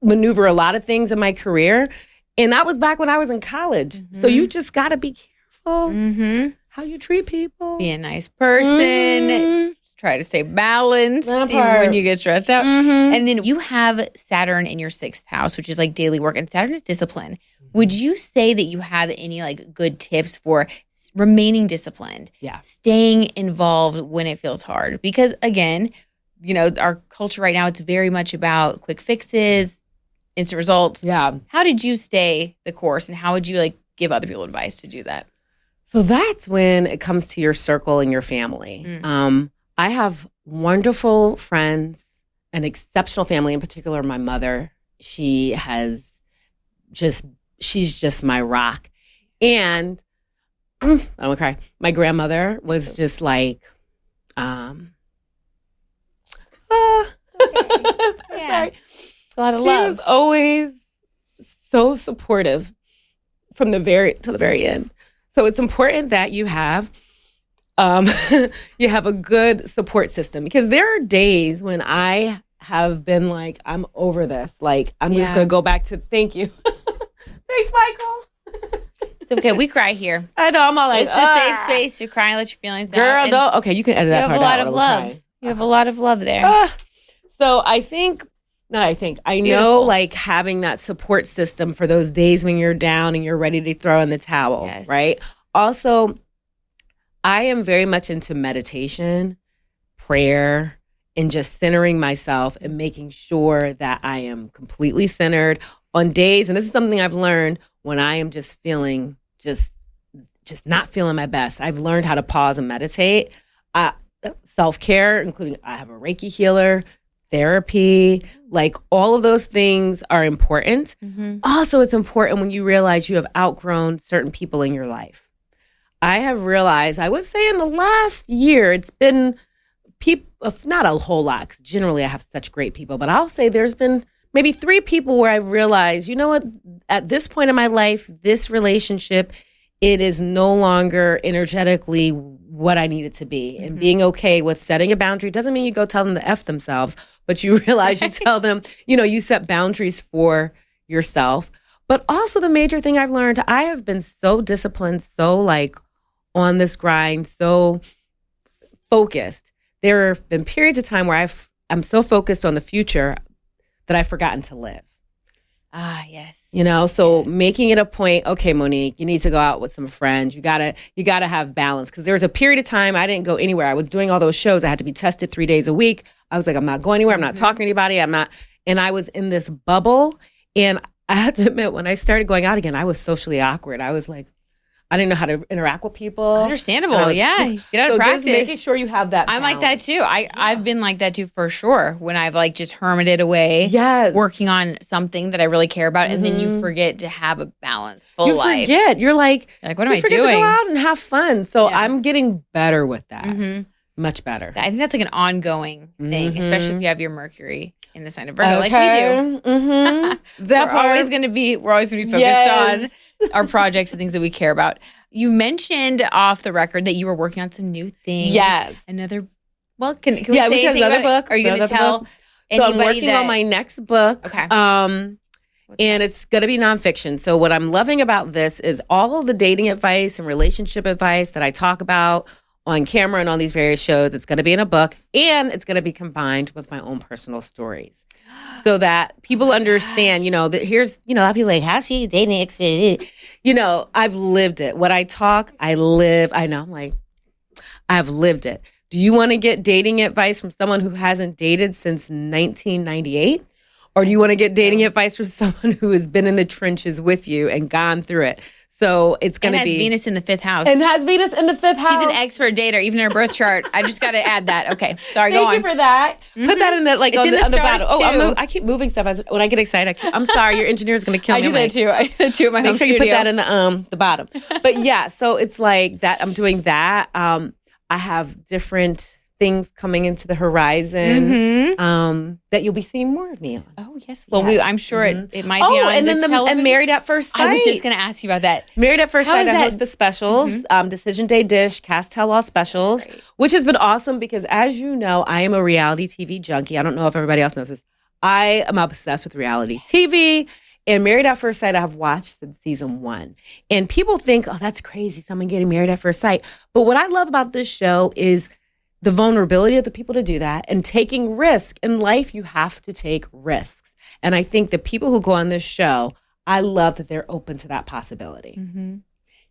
maneuver a lot of things in my career. And that was back when I was in college. So you just got to be careful how you treat people. Be a nice person. Just try to stay balanced even when you get stressed out. And then you have Saturn in your 6th house, which is like daily work. And Saturn is discipline. Would you say that you have any like good tips for remaining disciplined, staying involved when it feels hard? Because again, you know, our culture right now, it's very much about quick fixes, instant results. How did you stay the course, and how would you like give other people advice to do that? So that's when it comes to your circle and your family. I have wonderful friends, an exceptional family, in particular my mother. She's just my rock. And I don't cry. My grandmother was just like, I'm sorry. It's a lot of love. She was always so supportive from the very end. So it's important that you have a good support system, because there are days when I have been like, I'm over this. Like, I'm just going to go back to thank you. Thanks, Michael. It's okay. We cry here. I know. I'm all like, it's a safe space to cry and let your feelings out. Girl, don't. Okay, you can edit that part out. You have a lot of love. You have a lot of love there. So I know like having that support system for those days when you're down and you're ready to throw in the towel, right? Also, I am very much into meditation, prayer, and just centering myself and making sure that I am completely centered on days. And this is something I've learned when I am just feeling just not feeling my best. I've learned how to pause and meditate. Self-care, including I have a Reiki healer, therapy, like all of those things are important. Also, it's important when you realize you have outgrown certain people in your life. I have realized, I would say in the last year, it's been not a whole lot, 'cause generally I have such great people, but I'll say there's been maybe 3 people where I've realized, you know what, at this point in my life, this relationship, it is no longer energetically what I need it to be. And being okay with setting a boundary doesn't mean you go tell them to F themselves, but you realize you tell them, you set boundaries for yourself. But also the major thing I've learned, I have been so disciplined, so like on this grind, so focused. There have been periods of time where I'm so focused on the future that I've forgotten to live. Ah, yes. So making it a point, okay, Monique, you need to go out with some friends. You gotta have balance. Because there was a period of time I didn't go anywhere. I was doing all those shows. I had to be tested 3 days a week. I was like, I'm not going anywhere. I'm not talking to anybody. And I was in this bubble. And I have to admit, when I started going out again, I was socially awkward. I was like, I didn't know how to interact with people. Understandable, yeah. Get out of practice. Just making sure you have that balance. I'm like that too. I've been like that too for sure. When I've like just hermited away, working on something that I really care about, and then you forget to have a balanced full life. You forget. You're like, what am I doing? You forget to go out and have fun. So I'm getting better with that. Much better. I think that's like an ongoing thing, especially if you have your Mercury in the sign of Virgo, like we do. We're always going to be focused on our projects and things that we care about. You mentioned off the record that you were working on some new things. Yes. Can we say anything another about book? Are you going to tell anybody So I'm working on my next book. Okay. And it's going to be nonfiction. So what I'm loving about this is all of the dating advice and relationship advice that I talk about on camera and on these various shows. It's going to be in a book, and it's going to be combined with my own personal stories, so that people understand. That here's a lot of people like, how's she dating experience? I've lived it. What I talk, I live. I know. I'm like, I've lived it. Do you want to get dating advice from someone who hasn't dated since 1998? Or do you want to get dating advice from someone who has been in the trenches with you and gone through it? So it's going to be... Venus in the 5th house. And has Venus in the 5th house. She's an expert dater, even in her birth chart. I just got to add that. Okay, sorry, go on. Thank you for that. Put that in the, it's on the bottom. Oh, I keep moving stuff. When I get excited, I'm sorry, your engineer is going to kill me. I do that too. I do that too at my home studio. Make sure you put that in the bottom. But yeah, so it's like that. I'm doing that. I have different things coming into the horizon that you'll be seeing more of me on. Oh, yes. Well, I'm sure it might be on and the then television. And Married at First Sight. I was just going to ask you about that. Married at First Sight, I host the specials, Decision Day Dish, Cast Tell All specials, which has been awesome because, as you know, I am a reality TV junkie. I don't know if everybody else knows this. I am obsessed with reality TV. And Married at First Sight, I have watched since season 1. And people think, oh, that's crazy, someone getting married at first sight. But what I love about this show is the vulnerability of the people to do that and taking risk. In life, you have to take risks. And I think the people who go on this show, I love that they're open to that possibility.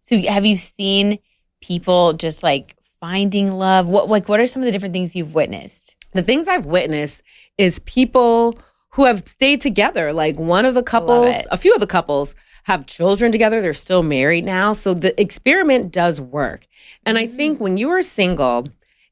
So have you seen people just like finding love? What are some of the different things you've witnessed? The things I've witnessed is people who have stayed together. Like one of the couples, a few of the couples have children together. They're still married now. So the experiment does work. And I think when you are single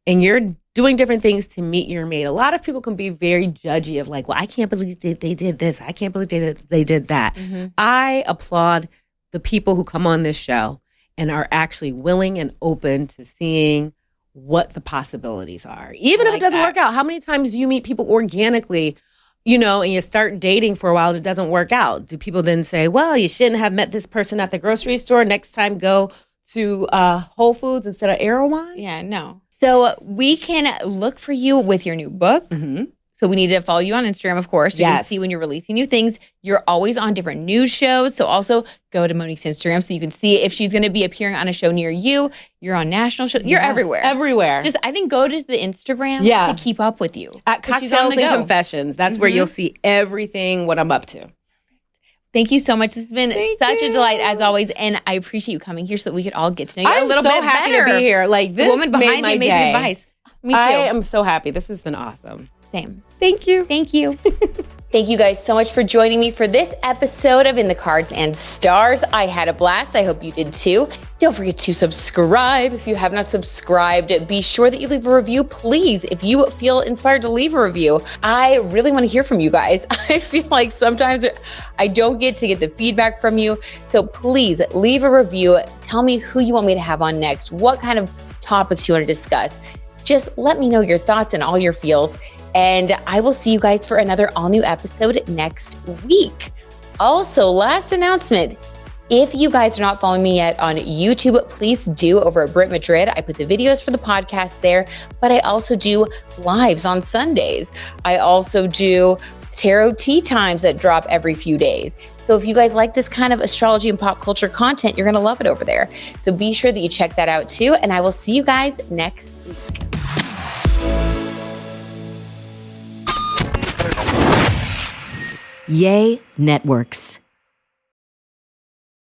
and you're doing different things to meet your mate, a lot of people can be very judgy of like, well, I can't believe they did this. I can't believe they did that. I applaud the people who come on this show and are actually willing and open to seeing what the possibilities are. Even if it doesn't work out. How many times do you meet people organically, and you start dating for a while and it doesn't work out? Do people then say, well, you shouldn't have met this person at the grocery store. Next time, go to Whole Foods instead of Erewhon? Yeah, no. So we can look for you with your new book. So we need to follow you on Instagram, of course. You can see when you're releasing new things. You're always on different news shows. So also go to Monique's Instagram so you can see if she's going to be appearing on a show near you. You're on national shows. You're everywhere. Everywhere. Just, I think, go to the Instagram to keep up with you. At Cocktails and Confessions. That's where you'll see everything, what I'm up to. Thank you so much. This has been such a delight as always, and I appreciate you coming here so that we could all get to know you a little bit better. I'm so happy to be here. Like this, the woman behind the amazing advice. Me too. I am so happy. This has been awesome. Same. Thank you. Thank you. Thank you guys so much for joining me for this episode of In the Cards and Stars. I had a blast. I hope you did too. Don't forget to subscribe. If you have not subscribed, be sure that you leave a review, please. If you feel inspired to leave a review, I really want to hear from you guys. I feel like sometimes I don't get the feedback from you. So please leave a review. Tell me who you want me to have on next, what kind of topics you want to discuss. Just let me know your thoughts and all your feels. And I will see you guys for another all new episode next week. Also, last announcement, If you guys are not following me yet on YouTube, please do over at Brit Madrid. I put the videos for the podcast there, but I also do lives on Sundays. I also do tarot tea times that drop every few days. So if you guys like this kind of astrology and pop culture content, you're going to love it over there. So be sure that you check that out too. And I will see you guys next week. Yay Networks.